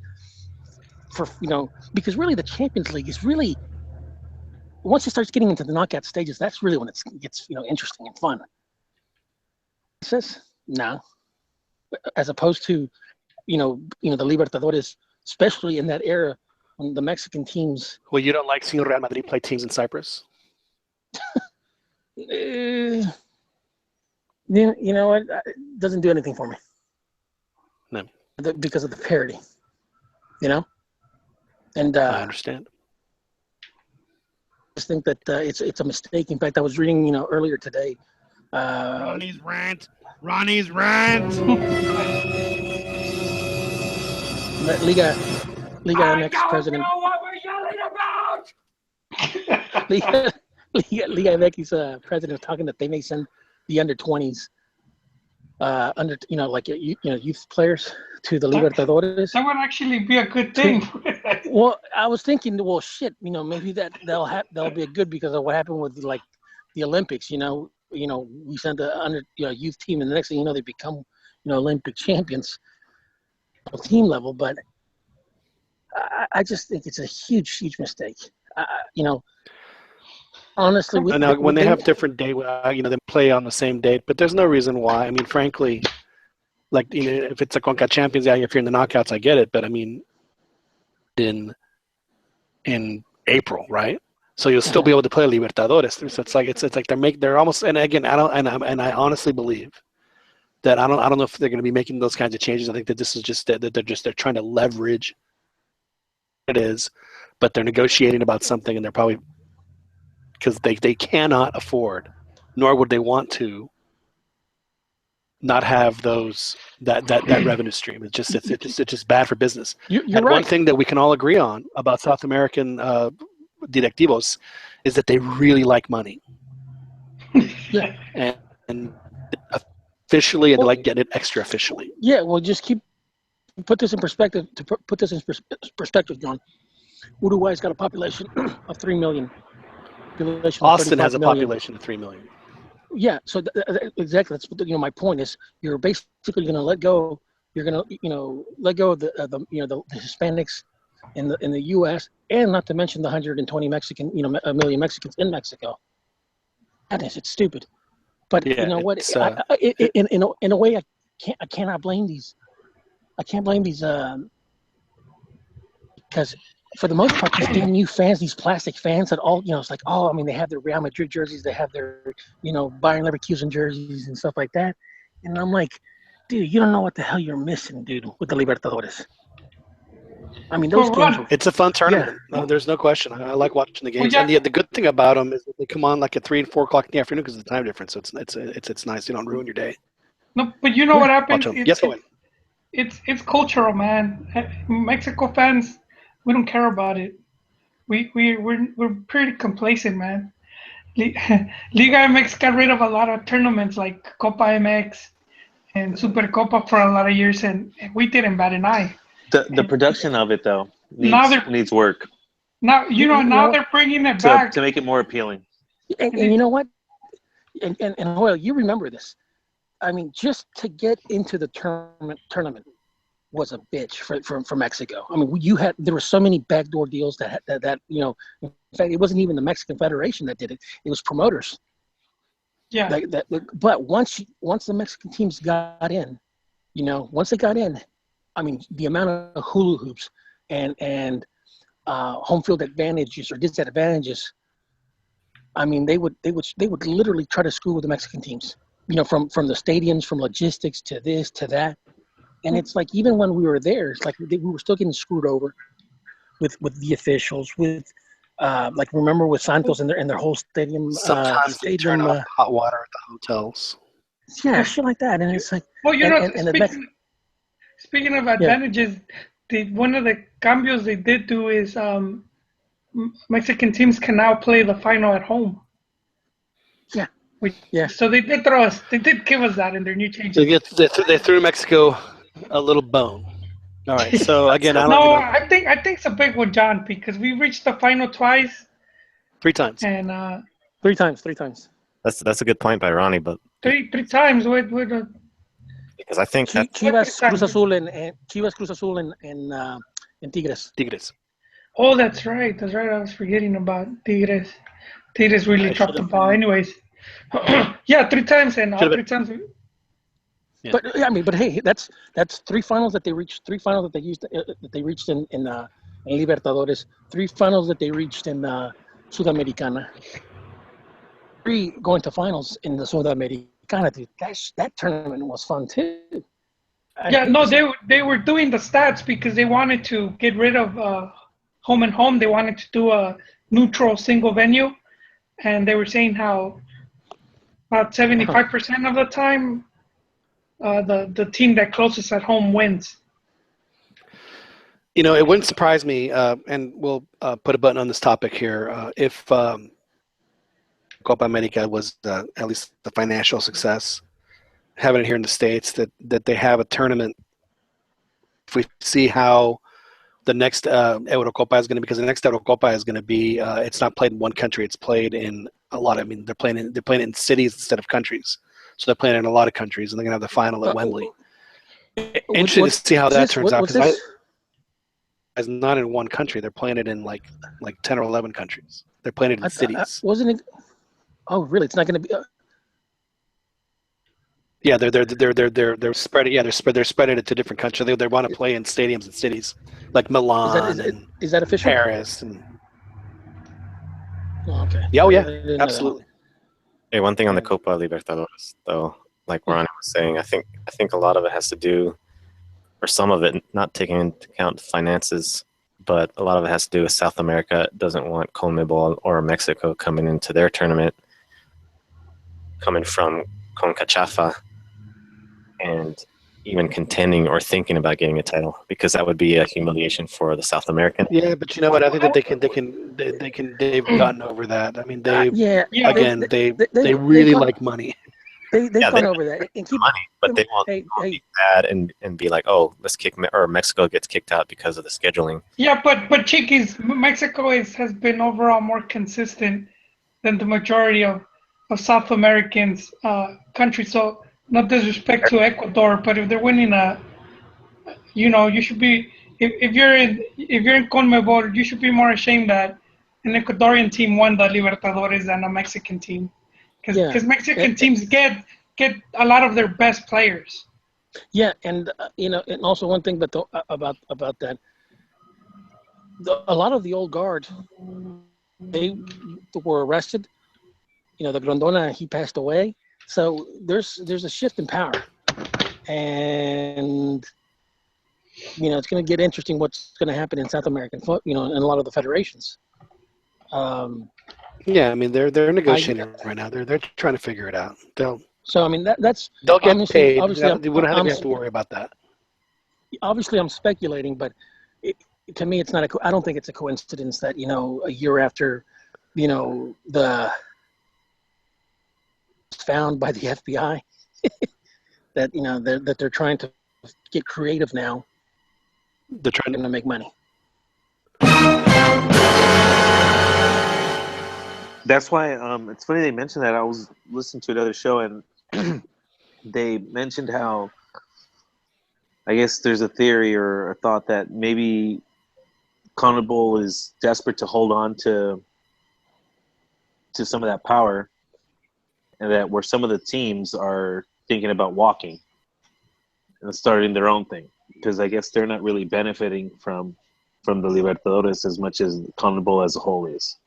because really the Champions League is really, once it starts getting into the knockout stages, that's really when it gets, interesting and fun. It says no, as opposed to, the Libertadores, especially in that era, when the Mexican teams. Well, you don't like seeing Real Madrid play teams in Cyprus? You know what? It doesn't do anything for me. No. Because of the parody, And I understand. I just think that it's a mistake. In fact, I was reading, earlier today. Ronnie's rant. Liga MX president. I don't know what we're yelling about. Liga MX president talking that they may send the under-20s, youth players to the Libertadores. That would actually be a good thing. Well, I was thinking, well, shit, maybe that'll be good because of what happened with the Olympics. We sent the youth team, and the next thing you know, they become Olympic champions, team level. But I just think it's a huge mistake. Honestly, when they have different day, they play on the same date, but there's no reason why. I mean, frankly, if it's a CONCACAF Champions, if you're in the knockouts, I get it. But I mean, in April, right? So you'll still be able to play Libertadores. So it's like they're almost. And again, I honestly believe that I don't know if they're going to be making those kinds of changes. I think that this is just that they're trying to leverage. It is, but they're negotiating about something, and they're probably because they cannot afford, nor would they want to, not have that revenue stream. It's just bad for business. You're and right. One thing that we can all agree on about South American directivos is that they really like money. Yeah. And officially, and they like getting it extra officially. Yeah. Well, just put this in perspective. To put this in perspective, John. Uruguay's got a population of 3 million. Population of Austin has 35 a million. population of 3 million. Yeah, so exactly. That's what, my point is. You're basically going to let go. You're going to let go of the Hispanics in the U.S. and not to mention the 120 million Mexicans in Mexico. It's stupid. But Yeah, you know what? it's, In a way, I cannot blame these. I can't blame these because for the most part, these damn new fans, these plastic fans that all, it's like, oh, I mean, they have their Real Madrid jerseys, they have their, Bayern Leverkusen jerseys and stuff like that. And I'm like, dude, you don't know what the hell you're missing, dude, with the Libertadores. I mean, those games were, it's a fun tournament. Yeah. No, there's no question. I like watching the games. yeah. And the good thing about them is that they come on like at 3 and 4 o'clock in the afternoon because of the time difference. So it's nice. You don't ruin your day. No, but you know what happens? Watch them. Yes, Owen. It's cultural, man. Mexico fans, we don't care about it. We're pretty complacent, man. Liga MX got rid of a lot of tournaments like Copa MX and Supercopa for a lot of years, and we didn't bat an eye. The production of it though needs work. Now now they're bringing it back to make it more appealing. And you know what? And Joel, you remember this. I mean, just to get into the tournament was a bitch for Mexico. I mean, there were so many backdoor deals that in fact, it wasn't even the Mexican Federation that did it. It was promoters. Yeah. But once the Mexican teams got in, once they got in, I mean, the amount of hula hoops and home field advantages or disadvantages. I mean, they would literally try to screw with the Mexican teams. From the stadiums, from logistics to this to that. And it's like, even when we were there, it's like we were still getting screwed over with the officials, with like, remember with Santos and their whole stadium. Sometimes they turn off hot water at the hotels. Yeah, shit like that. And it's like, well, speaking of advantages, one of the cambios they did do is Mexican teams can now play the final at home. Yeah. So they did give us that in their new changes. They threw Mexico a little bone. All right. So again, I think it's a big one, John, because we reached the final twice. 3 times. And 3 times. That's a good point by Ronnie, but three times with because I think Chivas, Cruz Azul, and Tigres. Oh, that's right. I was forgetting about Tigres. Tigres really dropped the ball. Anyways. Yeah, 3 times and all 3 times. Yeah. But I mean, hey, that's 3 finals that they reached. 3 finals that they reached in Libertadores. 3 finals that they reached in Sudamericana. 3 going to finals in the Sudamericana. Dude, that tournament was fun too. They were doing the stats because they wanted to get rid of home and home. They wanted to do a neutral single venue, and they were saying how about 75% of the time, the team that closest at home wins. It wouldn't surprise me, and we'll put a button on this topic here, if Copa America was at least the financial success, having it here in the States, that they have a tournament. If we see how the next Eurocopa is going to be, because the next Eurocopa is going to be, it's not played in one country, it's played in a lot. I mean, they're playing it in cities instead of countries. So they're playing in a lot of countries, and they're going to have the final at Wembley. Interesting to see how that turns out, because it's not in one country. They're playing it in like 10 or 11 countries. They're playing it in cities. Wasn't it? Oh, really? It's not going to be. Yeah, they're spread. Yeah, they're spread it to different countries. They want to play in stadiums and cities like Milan is that official? Paris and. Oh, okay. Yeah, absolutely. Hey, one thing on the Copa Libertadores, though, like Ronnie was saying, I think a lot of it has to do, or some of it, not taking into account finances, but a lot of it has to do with South America doesn't want CONMEBOL or Mexico coming into their tournament, coming from CONCACAF, and even contending or thinking about getting a title, because that would be a humiliation for the South American. Yeah, but you know what? I think that they've gotten over that. I mean, they really like money. they've Yeah, gone they're over that and keep money, but they won't hey be bad and be like, oh, let's kick or Mexico gets kicked out because of the scheduling. Yeah, but Chiquis, Mexico has been overall more consistent than the majority of South Americans countries. So no disrespect to Ecuador, but if they're winning you should be if you're in CONMEBOL, you should be more ashamed that an Ecuadorian team won the Libertadores than a Mexican team, because Mexican teams get a lot of their best players. Yeah, and and also one thing, but about that, a lot of the old guard, they were arrested. The Grondona, he passed away, so there's a shift in power, and it's going to get interesting what's going to happen in South American in a lot of the federations. Yeah, I mean they're negotiating right now. They're trying to figure it out. They'll get paid. Obviously, we don't have to worry about that. Obviously, I'm speculating, but to me, it's not I don't think it's a coincidence that a year after the found by the FBI that that they're trying to get creative now. They're trying to make money. That's why it's funny they mentioned that. I was listening to another show and they mentioned how I guess there's a theory or a thought that maybe CONMEBOL is desperate to hold on to some of that power, and that where some of the teams are thinking about walking and starting their own thing, because I guess they're not really benefiting from the Libertadores as much as CONMEBOL as a whole is.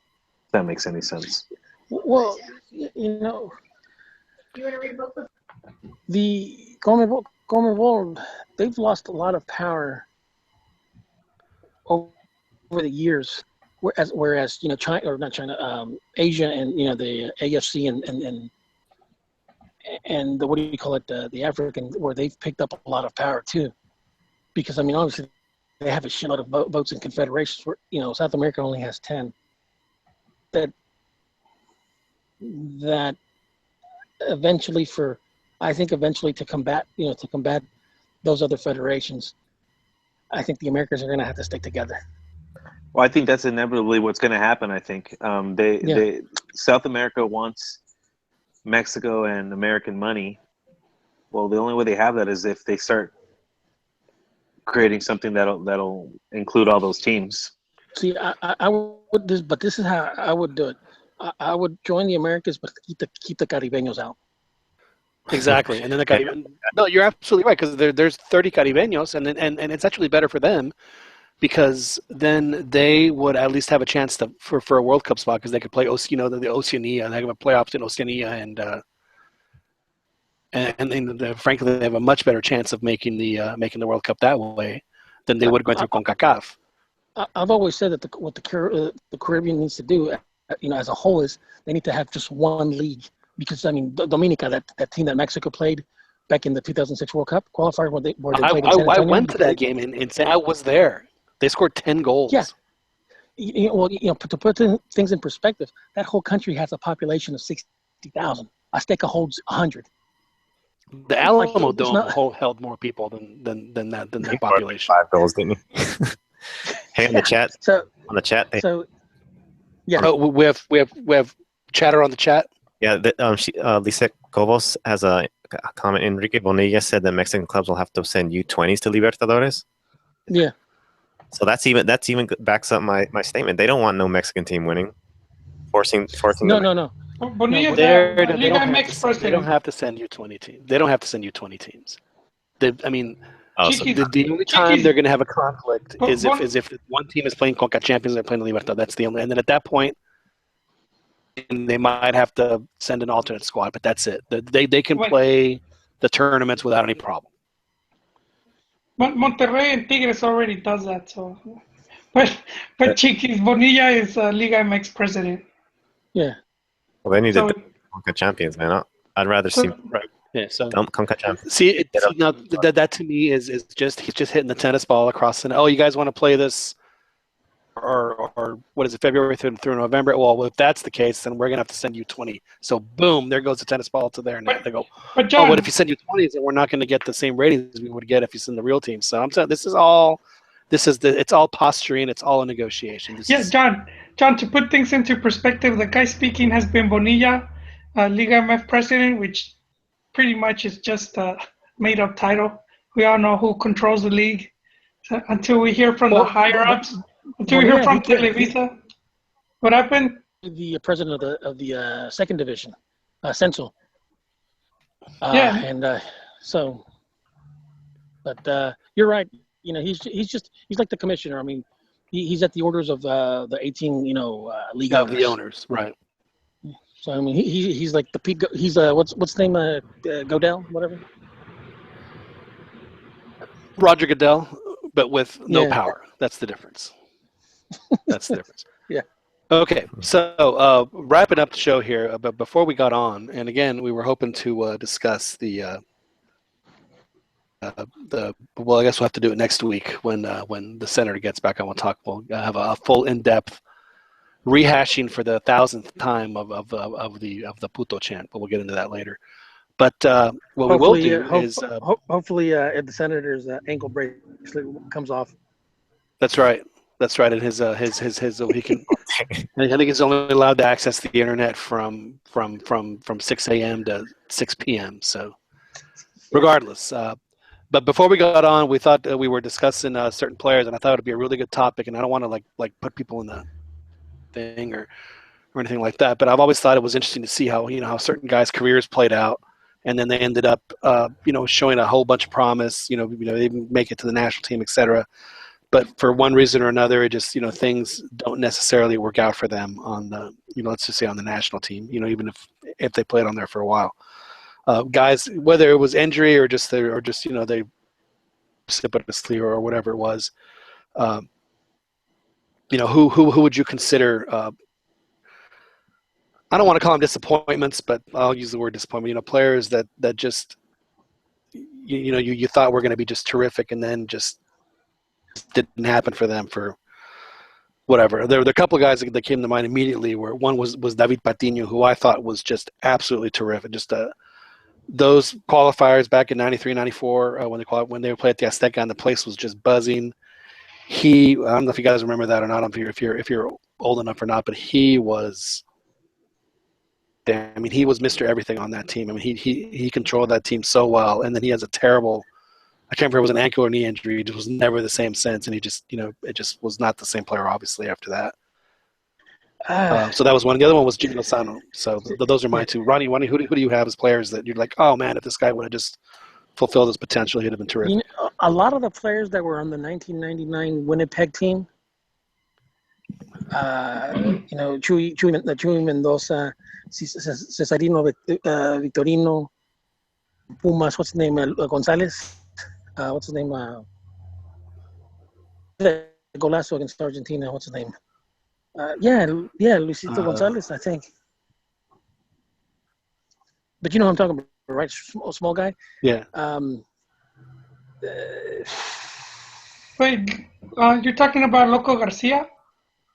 If that makes any sense. Well, the CONMEBOL, they've lost a lot of power over the years, whereas China, or not China, Asia, and the AFC and the, what do you call it, the African, where they've picked up a lot of power too, because obviously they have a shitload of votes in confederations where South America only has 10. That eventually to combat those other federations, I think the Americans are going to have to stick together. Well, I think that's inevitably what's going to happen. I think South America wants Mexico and American money. Well, the only way they have that is if they start creating something that'll include all those teams. See, I would, but this is how I would do it. I would join the Americans, but keep the Caribeños out. Exactly, and then no, you're absolutely right, because there's 30 Caribeños, and it's actually better for them, because then they would at least have a chance for a World Cup spot, because they could play the Oceania, they have a playoffs in Oceania, and frankly they have a much better chance of making the World Cup that way than they would going through CONCACAF. I've always said that what the Caribbean needs to do, as a whole, is they need to have just one league, because Dominica, that team that Mexico played back in the 2006 World Cup qualifier, where they played in San Antonio. I went to that game and I was there. They scored 10 goals. Yeah. To put things in perspective, that whole country has a population of 60,000. Azteca holds 100. The Alamo Dome held more people than their population. 5 goals, didn't he? Hey, on the chat. Yeah. Oh, we have chatter on the chat. Yeah, Lisa Cobos has a comment. Enrique Bonilla said that Mexican clubs will have to send U20s to Libertadores. Yeah. So that's even backs up my statement. They don't want no Mexican team winning, forcing. No. Bonilla, they don't have to send U20 teams. They don't have to send U20 teams. The only time they're going to have a conflict is if one team is playing Conca Champions, they're playing the Libertadores. That's the only, and then at that point, they might have to send an alternate squad, but that's it. They can play the tournaments without any problem. Monterrey and Tigres already does that, so. But Chiquis, Bonilla is Liga MX president. Yeah. Well, they need to Conca Champions, man. I'd rather see. Right. Yeah. So Conca Champions. See, now that to me is just he's just hitting the tennis ball across the. Oh, you guys want to play this or what is it, February through November. Well, if that's the case, then we're gonna have to send you 20. So boom, there goes the tennis ball to there. Now they go, But John, oh, what if you send you 20s, then we're not going to get the same ratings we would get if you send the real team. So I'm saying it's all posturing. It's all a negotiation. John, to put things into perspective, the guy speaking has been Bonilla, Liga MF president, which pretty much is just a made-up title. We all know who controls the league. So until we hear from the higher-ups, until we hear from Televisa. What happened? The president of the second division, Censo. Yeah. But you're right. You know, he's like the commissioner. I mean, he's at the orders of the 18, league of the owners, right? So I mean, he's like the peak. He's what's his name? Godell, whatever. Roger Goodell, but with no power. That's the difference. That's the difference. Yeah. Okay, so wrapping up the show here, but before we got on, and again, we were hoping to discuss the well, I guess we'll have to do it next week when the senator gets back on. We'll have a full in-depth rehashing for the 1,000th time of the puto chant, but we'll get into that later. But what we will do is hopefully if the senator's ankle bracelet comes off. That's right. That's right. And his he can. I think he's only allowed to access the internet from 6 a.m. to 6 p.m. So, regardless. But before we got on, we thought we were discussing certain players, and I thought it'd be a really good topic. And I don't want to like put people in the thing or anything like that. But I've always thought it was interesting to see how how certain guys' careers played out, and then they ended up showing a whole bunch of promise. They didn't make it to the national team, etc. But for one reason or another, it just things don't necessarily work out for them on the let's just say on the national team. Even if they played on there for a while. Guys, whether it was injury or just they precipitously or whatever it was, who would you consider? I don't want to call them disappointments, but I'll use the word disappointment. Players that just you thought were going to be just terrific, and then just didn't happen for them for whatever. There were a couple of guys that came to mind immediately. Where one was David Patiño, who I thought was just absolutely terrific. Just those qualifiers back in 93, 94, when they played at the Azteca and the place was just buzzing. I don't know if you guys remember that or not. I don't know if you're old enough or not, but he was. I mean, he was Mr. Everything on that team. I mean, he controlled that team so well, and then he has a terrible. I can't remember if it was an ankle or knee injury. It was never the same since, and he just, it just was not the same player. Obviously, after that. So that was one. The other one was Gio Lozano. So those are my two. Ronnie, who do you have as players that you're like, oh man, if this guy would have just fulfilled his potential, he'd have been terrific. A lot of the players that were on the 1999 Winnipeg team, Chuy Mendoza, Cesarino Victorino, Pumas. What's his name? Gonzalez. What's his name? Golazo against Argentina. What's his name? Luisito Gonzalez, I think. But you know what I'm talking about, right? Small guy. Yeah. Wait, you're talking about Loco Garcia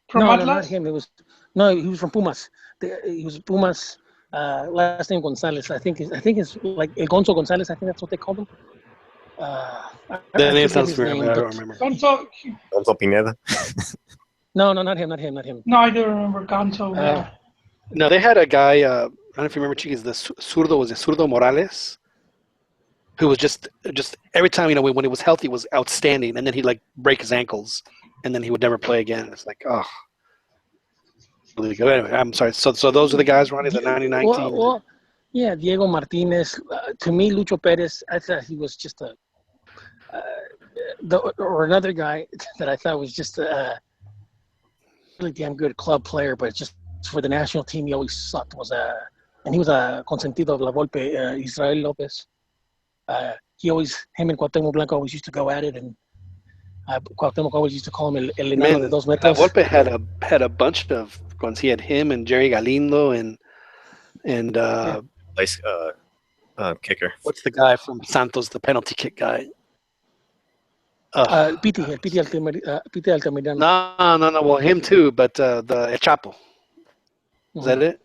from Atlas? No, not him. He was from Pumas. He was Pumas. Last name Gonzalez. I think it's like El Gonzo Gonzalez. I think that's what they called him. That name sounds familiar. I don't remember. Gonzo Pineda. No, not him. No, I don't remember Gonzo. No, they had a guy. I don't know if you remember, Chiquis. Zurdo Morales, who was just every time when he was healthy was outstanding, and then he'd break his ankles, and then he would never play again. It's like, oh, really good. Anyway, I'm sorry. So those are the guys, Ronnie, the 1919. Well, yeah, Diego Martinez. To me, Lucho Perez. I thought he was just or another guy that I thought was just really damn good club player, but just for the national team, he always sucked. And he was a consentido of La Volpe, Israel Lopez. Him and Cuauhtémoc Blanco always used to go at it, and Cuauhtémoc always used to call him El Enano de Dos Metros. La Volpe had a bunch of ones. He had him and Jerry Galindo and kicker. What's the guy from Santos, the penalty kick guy? Piti Altamirano. No. Well, him too, but the El Chapo. Is that it?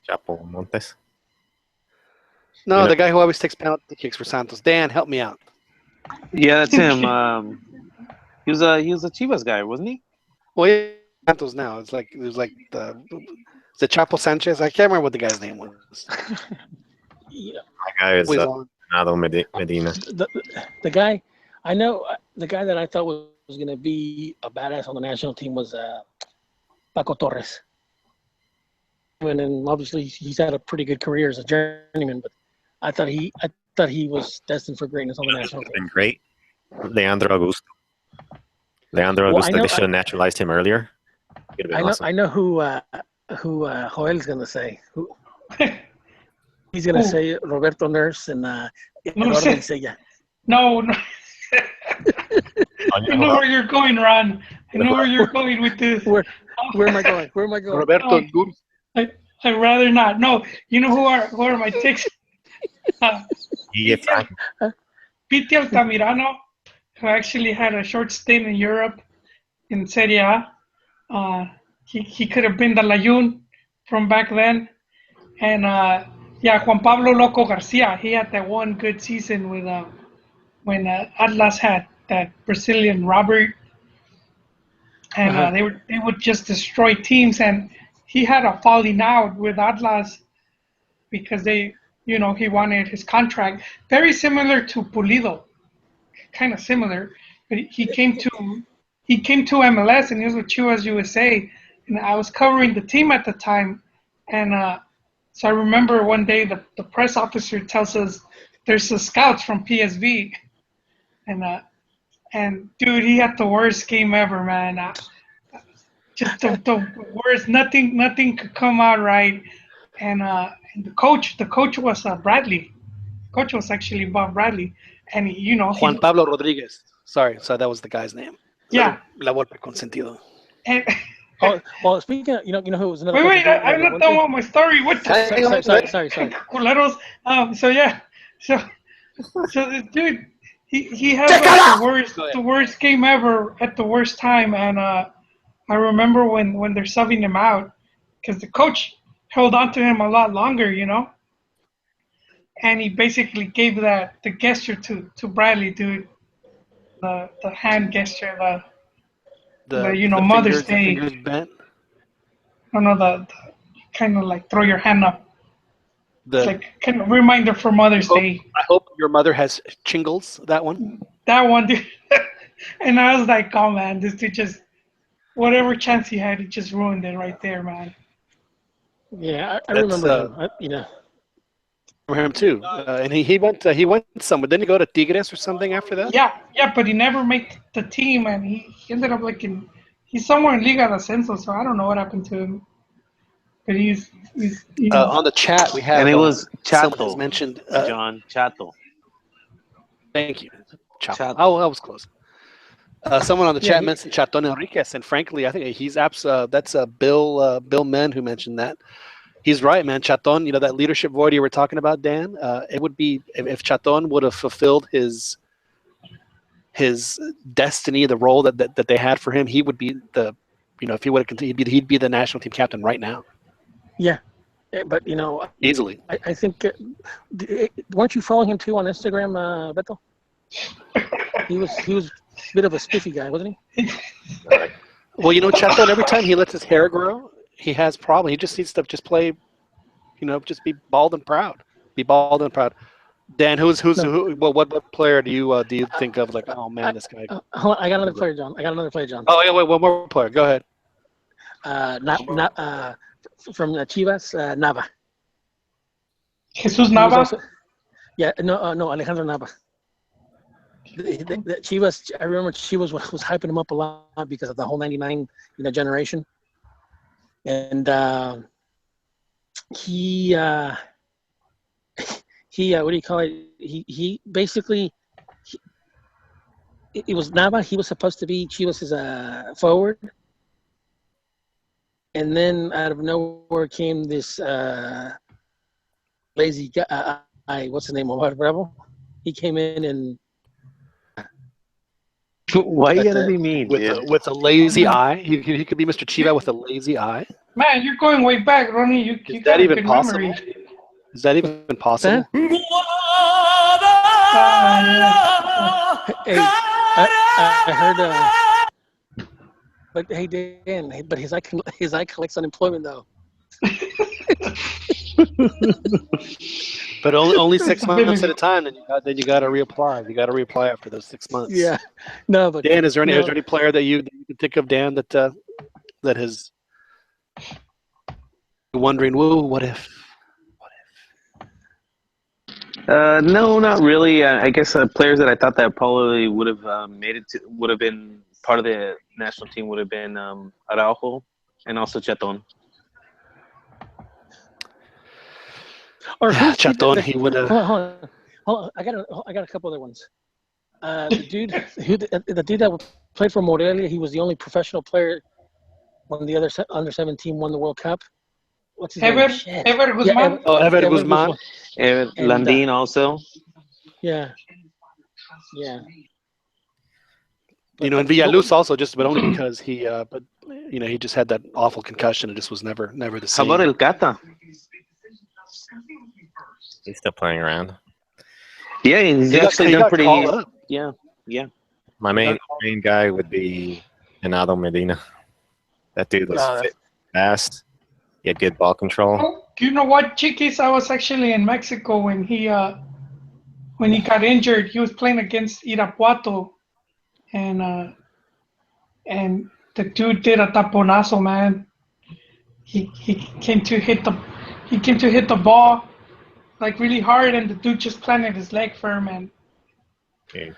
Chapo Montes. No, You know- the guy who always takes penalty kicks for Santos. Dan, help me out. Yeah, that's him. He was a Chivas guy, wasn't he? Well, yeah, Santos now. It was like the Chapo Sanchez. I can't remember what the guy's name was. Yeah. My guy is Who he's on. Renato Medina. The guy, I know, the guy that I thought was going to be a badass on the national team was Paco Torres. And then obviously he's had a pretty good career as a journeyman, but I thought he was destined for greatness on the national team. Been great. Leandro Augusto. They should have naturalized him earlier. I know who Joel's going to say. He's going to say Roberto Nurse and Eduardo Isella. No. I know where you're going, Ron. I know where you're going with this. Where am I going? Roberto Nurse. I'd rather not. No, you know who are my takes? Piti Altamirano, who actually had a short stint in Europe in Serie A. He could have been the Layun from back then. And Juan Pablo Loco Garcia, he had that one good season with when Atlas had that Brazilian Robert. And they would just destroy teams. And he had a falling out with Atlas because he wanted his contract. Very similar to Pulido, kind of similar. But he came to MLS and he was with Chivas USA. And I was covering the team at the time. And so I remember one day the press officer tells us there's some scouts from PSV. And dude, he had the worst game ever, man. Just the worst. Nothing could come out right. And the coach was Bradley. Coach was actually Bob Bradley, and Juan Pablo Rodriguez. Sorry, so that was the guy's name. Yeah. La Volpe consentido. And, well, speaking of, you know who was another. Wait, I'm not done with my story. What? Sorry. Culeros. So this dude, he had like the worst game ever at the worst time, and I remember when they're subbing him out because the coach held on to him a lot longer, and he basically gave the gesture to Bradley, dude, the hand gesture, the Mother's Day. Fingers bent. I don't know, the kind of like throw your hand up. It's like kind of reminder for Mother's Day. I hope your mother has shingles. That one. That one, dude. And I was like, oh man, this dude just whatever chance he had, he just ruined it right there, man. Yeah, I remember him. For him too, and he went somewhere. Didn't he go to Tigres or something after that? Yeah, but he never made the team, and he ended up he's somewhere in Liga de Ascenso, so I don't know what happened to him. But he's on the chat we have, and it was Chato Chato mentioned. John Chato. Thank you, Chato. Oh, that was close. Someone on the chat mentioned Chaton Enriquez, and frankly, I think that's Bill Menn who mentioned that. He's right, man. Chaton, that leadership void you were talking about, Dan. It would be if Chaton would have fulfilled his destiny, the role that they had for him. He would be if he would have continued, he'd be the national team captain right now. Yeah, but easily. I think weren't you following him too on Instagram, Beto? He was a bit of a spiffy guy, wasn't he? Well, Chaton, every time he lets his hair grow, he has problem. He just needs to just play, just be bald and proud. Be bald and proud. Dan, who? What player do you think of? Like, oh man, this guy. Hold on, I got another player, John. Oh yeah, wait, one more player. Go ahead. From Chivas, Nava. Jesus Nava. No, Alejandro Nava. The Chivas, I remember Chivas was hyping him up a lot because of the whole '99 generation, and he what do you call it? He basically it was Nava. He was supposed to be Chivas' forward, and then out of nowhere came this lazy guy. What's his name? Omar Bravo. He came in and Why you gotta be mean, dude? with a lazy eye. He could be Mr. Chiva with a lazy eye. Man, you're going way back, Ronnie. You Is got that a even good possible? memory. Is that even possible? Hey, I heard. But hey, Dan. But his eye collects unemployment though. But only 6 months at a time. Then you got to reapply. You got to reapply after those 6 months. Yeah. No, but Dan, is there any player that you can think of, Dan, that has wondering, whoa, what if? No, not really. I guess players that I thought that probably would have would have been part of the national team would have been Araujo and also Chaton. Or Chaton, he would have. Hold on. I got a couple other ones. The dude that played for Morelia, he was the only professional player when the other under 17 won the World Cup. What's his name? Ever Guzman. Ever Guzman. Landin also. Yeah. And Villaluz also, but only because he just had that awful concussion. It just was never the same. How about El Cata? He's still playing around. Yeah, he's actually done pretty. Up. Yeah. My main guy would be Renato Medina. That dude was fast. He had good ball control. Oh, you know what, Chiquis? I was actually in Mexico when he got injured. He was playing against Irapuato, and the dude did a taponazo, man. He came to hit the ball like really hard, and the dude just planted his leg firm. And you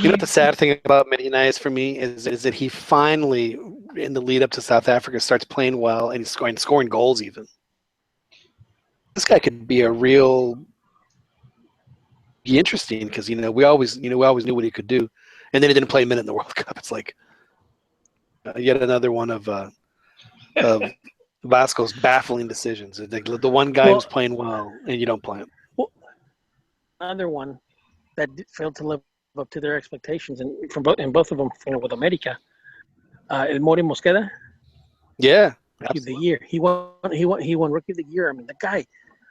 know what the sad thing about Medina is for me is that he finally, in the lead up to South Africa, starts playing well and he's scoring goals even. This guy could be be interesting because we always knew what he could do, and then he didn't play a minute in the World Cup. It's like yet another one of Vasco's baffling decisions. The one guy who's playing well and you don't play him. Well, another one that failed to live up to their expectations, and both of them, with America, El Mori Mosqueda. Yeah, Rookie of the year. He won Rookie of the Year. I mean, the guy.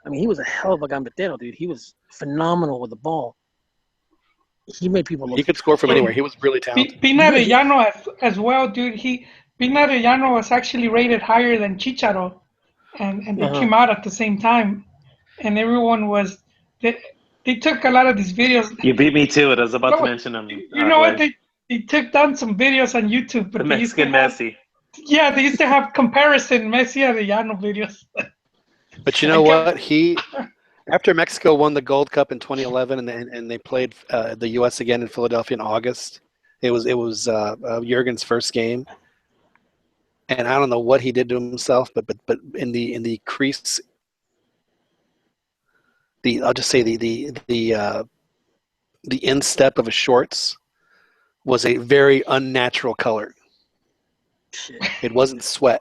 I mean, he was a hell of a gambetero, dude. He was phenomenal with the ball. He made people look. He could score from anywhere. He was really talented. Pina Arellano as well, dude. Pina Arellano was actually rated higher than Chicharo, and they came out at the same time, and everyone was. They took a lot of these videos. You beat me to it. I was about to mention them. You know what? They took down some videos on YouTube. But the Mexican Messi. Yeah, they used to have comparison Messi Arellano videos. But you know what? After Mexico won the Gold Cup in 2011, and they played the U.S. again in Philadelphia in August. It was Jurgen's first game, and I don't know what he did to himself, but in the crease. I'll just say the instep of his shorts was a very unnatural color. It wasn't sweat.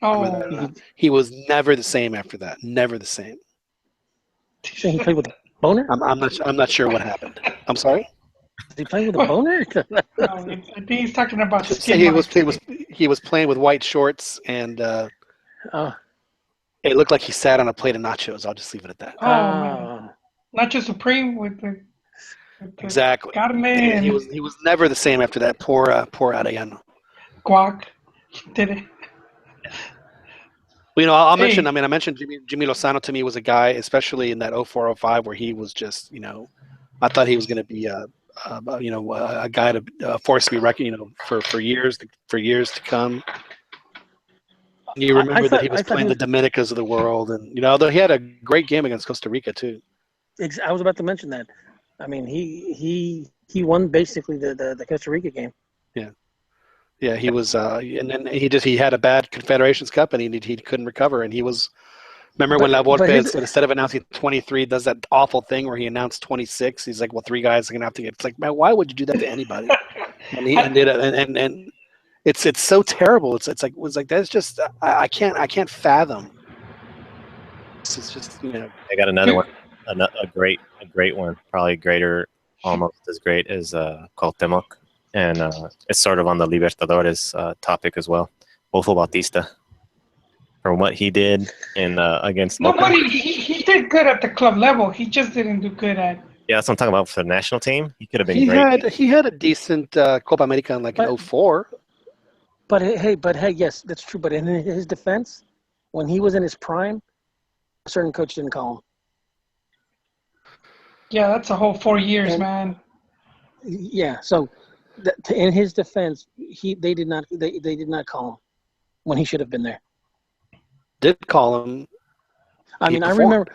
Oh, he was never the same after that. Never the same. So he played with a boner? I'm not sure what happened. I'm sorry. Did he play with a boner? No, I think he's talking about skin. He was playing with white shorts and. It looked like he sat on a plate of nachos. I'll just leave it at that. Oh, man. Nacho Supreme with the exactly. Carne and he was never the same after that. Poor Arellano. Guac did it. Well, I'll mention. I mentioned Jimmy Lozano. To me, was a guy, especially in that 04-05, where he was just, I thought he was going to be a guy to force to be reckoned, for years to come. You remember that he was playing the Dominicas of the world, and although he had a great game against Costa Rica too. I was about to mention that. I mean, he won basically the Costa Rica game. Yeah, he was, and then he had a bad Confederations Cup, and he couldn't recover, and he was. Remember when La Volpe instead of announcing 23 does that awful thing where he announced 26? He's like, well, 3 guys are gonna have to get. It's like, man, why would you do that to anybody? And he did it, and it's so terrible. It's like that's just I can't fathom. It's just I got another one, a great one, probably greater, almost as great as Cuauhtemoc. and it's sort of on the Libertadores topic as well. Bofo Bautista, for what he did in against No, Boca. but he did good at the club level. He just didn't do good at. Yeah, that's what I'm talking about for the national team. He could have been great. He had a decent Copa America in like in But- 04. But hey, yes, that's true. But in his defense, when he was in his prime, a certain coach didn't call him. Yeah, that's a whole 4 years, And- man. Yeah, so in his defense, they did not call him when he should have been there. Did call him. I He mean, I performed.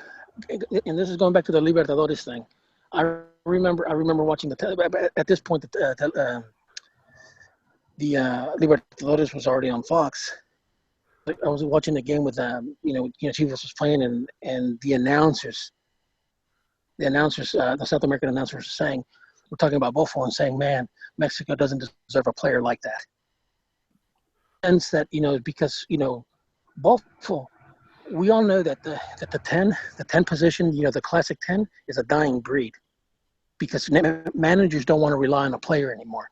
remember, and this is going back to the Libertadores thing. I remember watching at this point the Libertadores was already on Fox. I was watching the game with Chivas was playing, and the announcers, the South American announcers were saying, we're talking about Bofo and saying, man, Mexico doesn't deserve a player like that. And that, because, Bofo, we all know that the 10 position, the classic 10 is a dying breed because managers don't want to rely on a player anymore.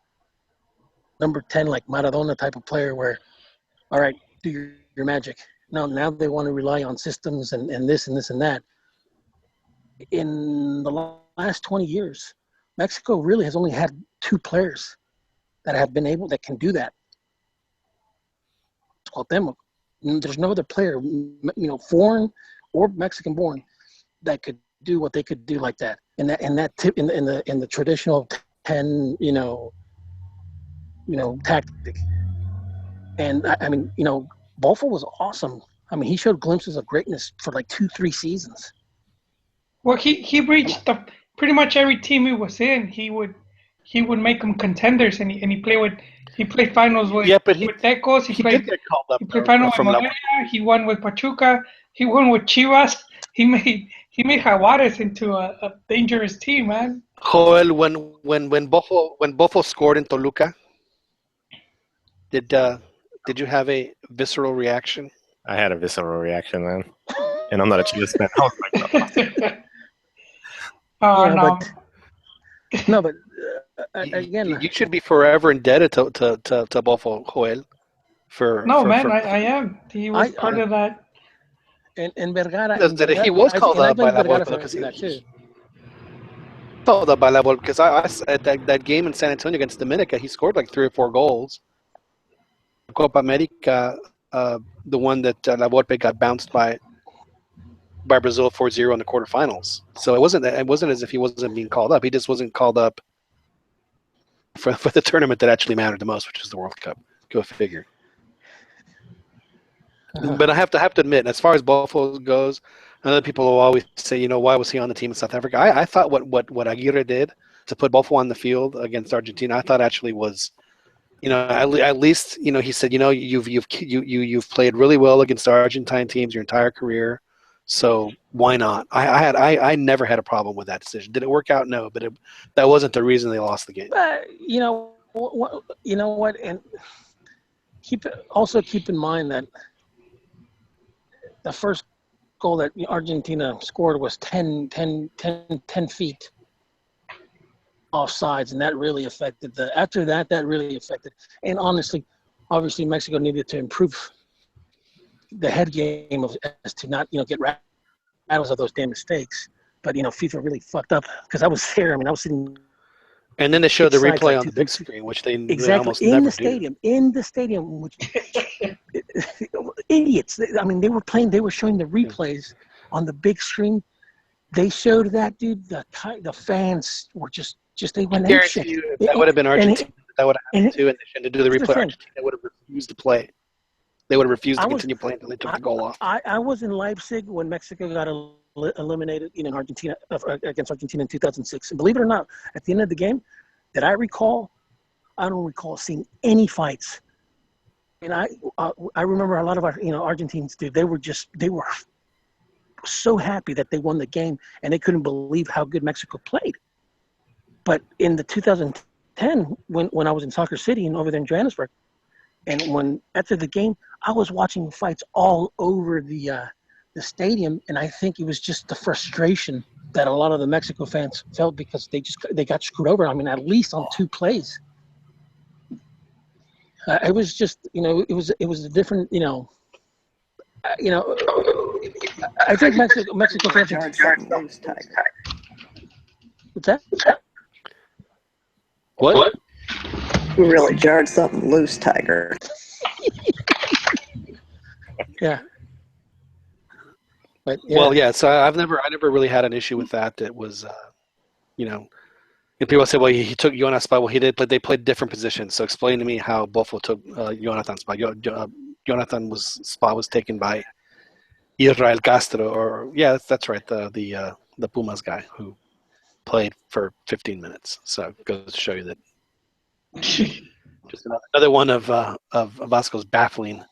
Number 10, like Maradona type of player where, all right, do your magic. Now they want to rely on systems and this and this and that. In the last 20 years, Mexico really has only had 2 players that can do that. It's called them. There's no other player, foreign or Mexican born, that could do what they could do like that. In the traditional 10, tactic. And I mean, Bofo was awesome. I mean, he showed glimpses of greatness for like 2-3 seasons. Well, he reached pretty much every team he was in. He would make them contenders, and he played finals with Tecos. He did get called up. He played finals with Morelia. He won with Pachuca. He won with Chivas. He made Jaguares into a dangerous team, man. Joel, when Bofo scored in Toluca, did you have a visceral reaction? I had a visceral reaction, man. And I'm not a Chivas fan. I was like, no. But again, you should be forever indebted to Bofo, Joel. I am. He was part of that. And Vergara. He was called up by La Volpe because called up by La Volpe because I at that game in San Antonio against Dominica, he scored like 3 or 4 goals. Copa America, the one that La Volpe got bounced by Brazil 4-0 in the quarterfinals. So it wasn't as if he wasn't being called up. He just wasn't called up for the tournament that actually mattered the most, which is the World Cup. Go figure. But I have to admit, as far as Bofo goes, other people will always say, why was he on the team in South Africa? I thought what Aguirre did to put Bofo on the field against Argentina, I thought actually was, at least, he said, you've played really well against the Argentine teams your entire career, so why not? I never had a problem with that decision. Did it work out? No, but that wasn't the reason they lost the game. You know what, and keep in mind that the first goal that Argentina scored was 10 feet offsides, and that really affected that really affected. And obviously Mexico needed to improve the head game as to not get rattles of those damn mistakes. But FIFA really fucked up because I was there. I mean, I was sitting. And then they showed the replay on the big screen, which they almost never do. In the stadium, which idiots. I mean, they were showing the replays on the big screen. They showed that, dude. The fans were just they went apeshit. That would have been Argentina. That would have happened too, and they shouldn't do the replay. Argentina would have refused to play. They would have refused to continue playing until they took the goal off. I was in Leipzig when Mexico got eliminated in Argentina against Argentina in 2006. And believe it or not, at the end of the game, I don't recall seeing any fights. And I remember a lot of our Argentines, dude. They were so happy that they won the game, and they couldn't believe how good Mexico played. But in the 2010, when I was in Soccer City and over there in Johannesburg, and after the game, I was watching fights all over the stadium, and I think it was just the frustration that a lot of the Mexico fans felt because they got screwed over. I mean, at least on 2 plays. It was just, it was a different, I think Mexico fans. Jarred something loose, Tiger. What's that? What? You really jarred something loose, Tiger. Yeah. But yeah. Well, yeah. So I never really had an issue with that. It was, and people say, well, he took Jonathan's spot. Well, he did, but they played different positions. So explain to me how Buffalo took Jonathan's spot. Jonathan's spot was taken by Israel Castro, or that's right, the Pumas guy who played for 15 minutes. So it goes to show you that just another one of Vasco's baffling.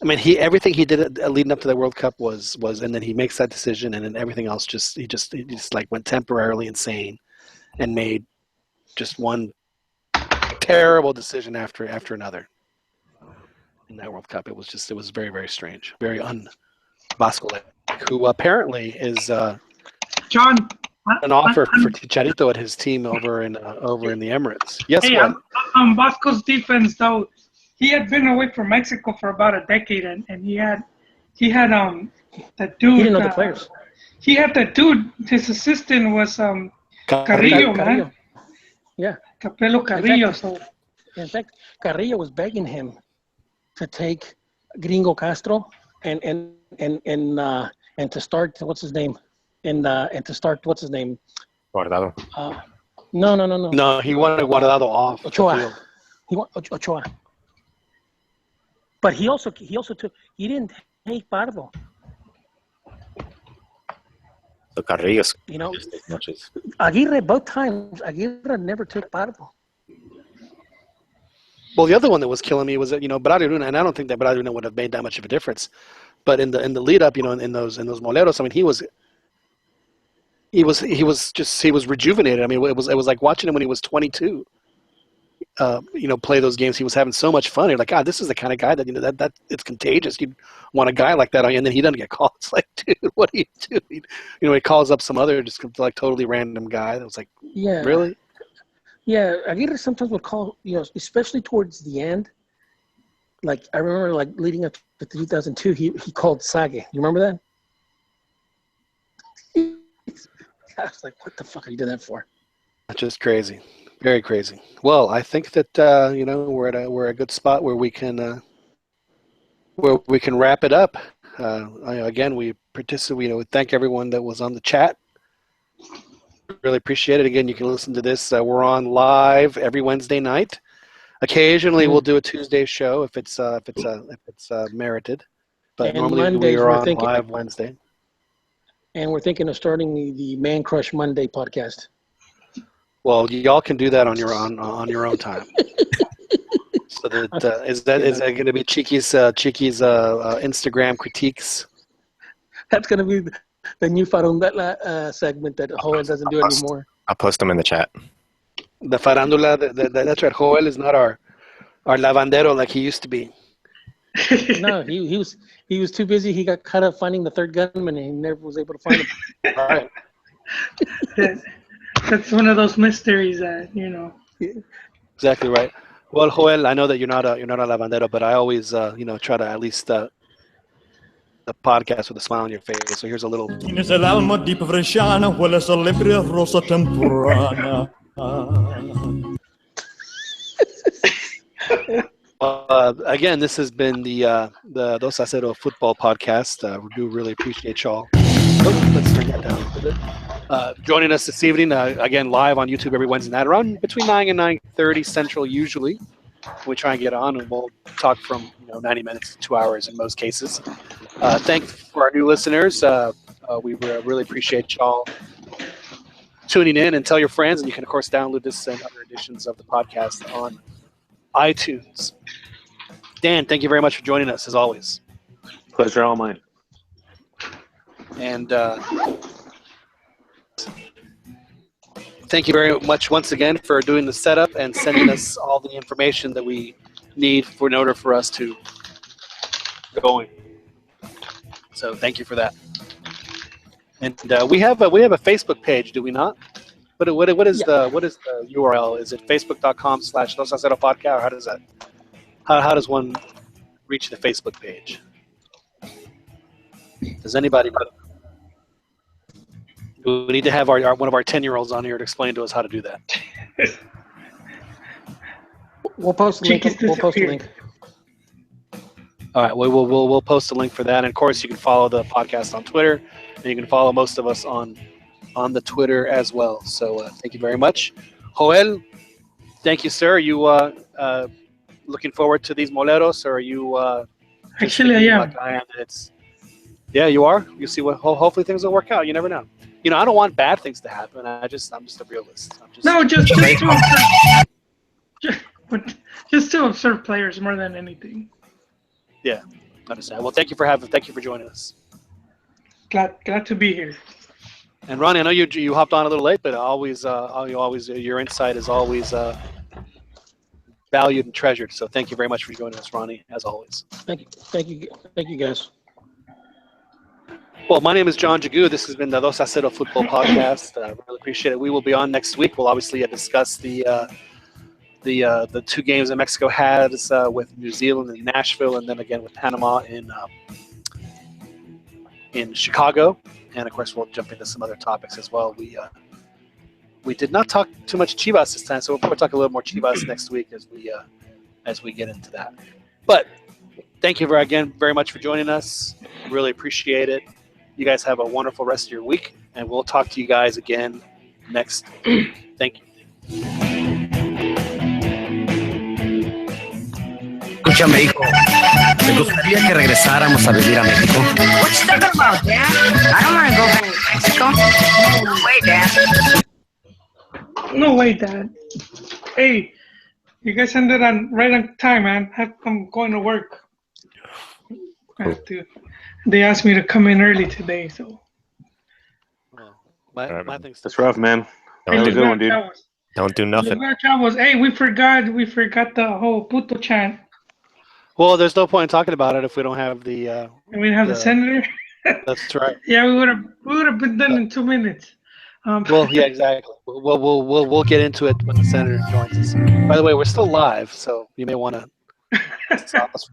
I mean, everything he did leading up to the World Cup was, and then he makes that decision, and then everything else he just like went temporarily insane, and made just one terrible decision after another in that World Cup. It was very, very strange, very un-Vasco-like, who apparently is John, an offer for Chicharito at his team over in the Emirates. Yes, hey, what? on Vasco's defense though, he had been away from Mexico for about a decade, and he had that dude. He didn't know the players. He had that dude. His assistant was Carrillo, man. Yeah. Capello Carrillo. In fact, Carrillo was begging him to take Gringo Castro and to start what's his name, Guardado. No. No, he wanted Guardado off. Ochoa. He wanted Ochoa. But he also took. He didn't take Pardo. So Carrillo's, as much as Aguirre, both times Aguirre never took Pardo. Well, the other one that was killing me was that Baraluna, and I don't think that Baraluna would have made that much of a difference. But in the lead up, in those moleros, I mean, he was rejuvenated. I mean, it was like watching him when he was 22. Play those games. He was having so much fun. You're like, God, this is the kind of guy that that it's contagious. You'd want a guy like that on you, and then he doesn't get called. It's like, dude, what do you do? He calls up some other just like totally random guy. That was like, yeah, really? Yeah, Aguirre sometimes would call, especially towards the end. Like I remember, like leading up to 2002, he called Sage. You remember that? I was like, what the fuck are you doing that for? That's just crazy. Very crazy. Well, I think that we're at a good spot where we can wrap it up. Again, we thank everyone that was on the chat. Really appreciate it. Again, you can listen to this. We're on live every Wednesday night. Occasionally, we'll do a Tuesday show if it's merited. But and normally Mondays, we are on live Wednesday. And we're thinking of starting the Man Crush Monday podcast. Well, y'all can do that on your own time. So is that going to be Chiqui's Instagram critiques? That's going to be the new Farundela segment that Joel doesn't do anymore. I'll post them in the chat. The Farandula, that's right. Joel is not our lavandero like he used to be. No, he was too busy. He got caught up finding the third gunman, and he never was able to find him. All right. That's one of those mysteries that Exactly right. Well, Joel, I know that you're not a lavandero, but I always try to at least the podcast with a smile on your face. So here's a little. Tienes el alma di bresciana, hueles a lepre rosa temprana. Again, this has been the Dos a Cero football podcast. We do really appreciate y'all. Let's turn that down a little bit. Joining us this evening, again, live on YouTube every Wednesday night, around between 9 and 9:30 Central usually. We try and get on, and we'll talk from 90 minutes to 2 hours in most cases. Thanks for our new listeners. We really appreciate y'all tuning in, and tell your friends. And you can, of course, download this and other editions of the podcast on iTunes. Dan, thank you very much for joining us, as always. Pleasure all mine. And thank you very much once again for doing the setup and sending us all the information that we need in order for us to go going. So thank you for that. And we have a Facebook page, do we not? What is the URL? Is it facebook.com/Los Acero Podcast, or how does that? How does one reach the Facebook page? Does anybody know? We need to have one of our 10-year-olds on here to explain to us how to do that. We'll post a link. We'll post a link. All right, we'll post a link for that, and of course you can follow the podcast on Twitter, and you can follow most of us on the Twitter as well. So thank you very much, Joel. Thank you, sir. Are you looking forward to these moleros, or are you? Actually, I am. Yeah, you are. You see what? Hopefully things will work out. You never know. You know, I don't want bad things to happen. I'm just a realist. Just to observe players more than anything. Yeah, understand. Well, thank you for joining us. Glad to be here. And Ronnie, I know you hopped on a little late, but your insight is always valued and treasured. So thank you very much for joining us, Ronnie, as always. Thank you, guys. Well, my name is John Jagu. This has been the Los Acero Football Podcast. Really appreciate it. We will be on next week. We'll obviously discuss the 2 games that Mexico has with New Zealand and Nashville, and then again with Panama in Chicago. And of course, we'll jump into some other topics as well. We did not talk too much Chivas this time, so we'll talk a little more Chivas next week as we get into that. But thank you again very much for joining us. Really appreciate it. You guys have a wonderful rest of your week, and we'll talk to you guys again next week. Thank you. Escúchame, hijo. Me gustaría que regresáramos a vivir a México. What you talking about, Dad? I don't want to go back to Mexico. No way, Dad. No way, Dad. Hey, you guys ended right on time, man. I'm going to work. I have to. They asked me to come in early today, so. Well, my thing's That's rough, man. Don't do good one, dude. Don't do nothing. Hey, we forgot the whole puto chant. Well, there's no point in talking about it if we don't have the. And we didn't have the senator. That's right. Yeah, we would have been done in 2 minutes. Well, yeah, exactly. We'll get into it when the senator joins us. By the way, we're still live, so you may want to stop us.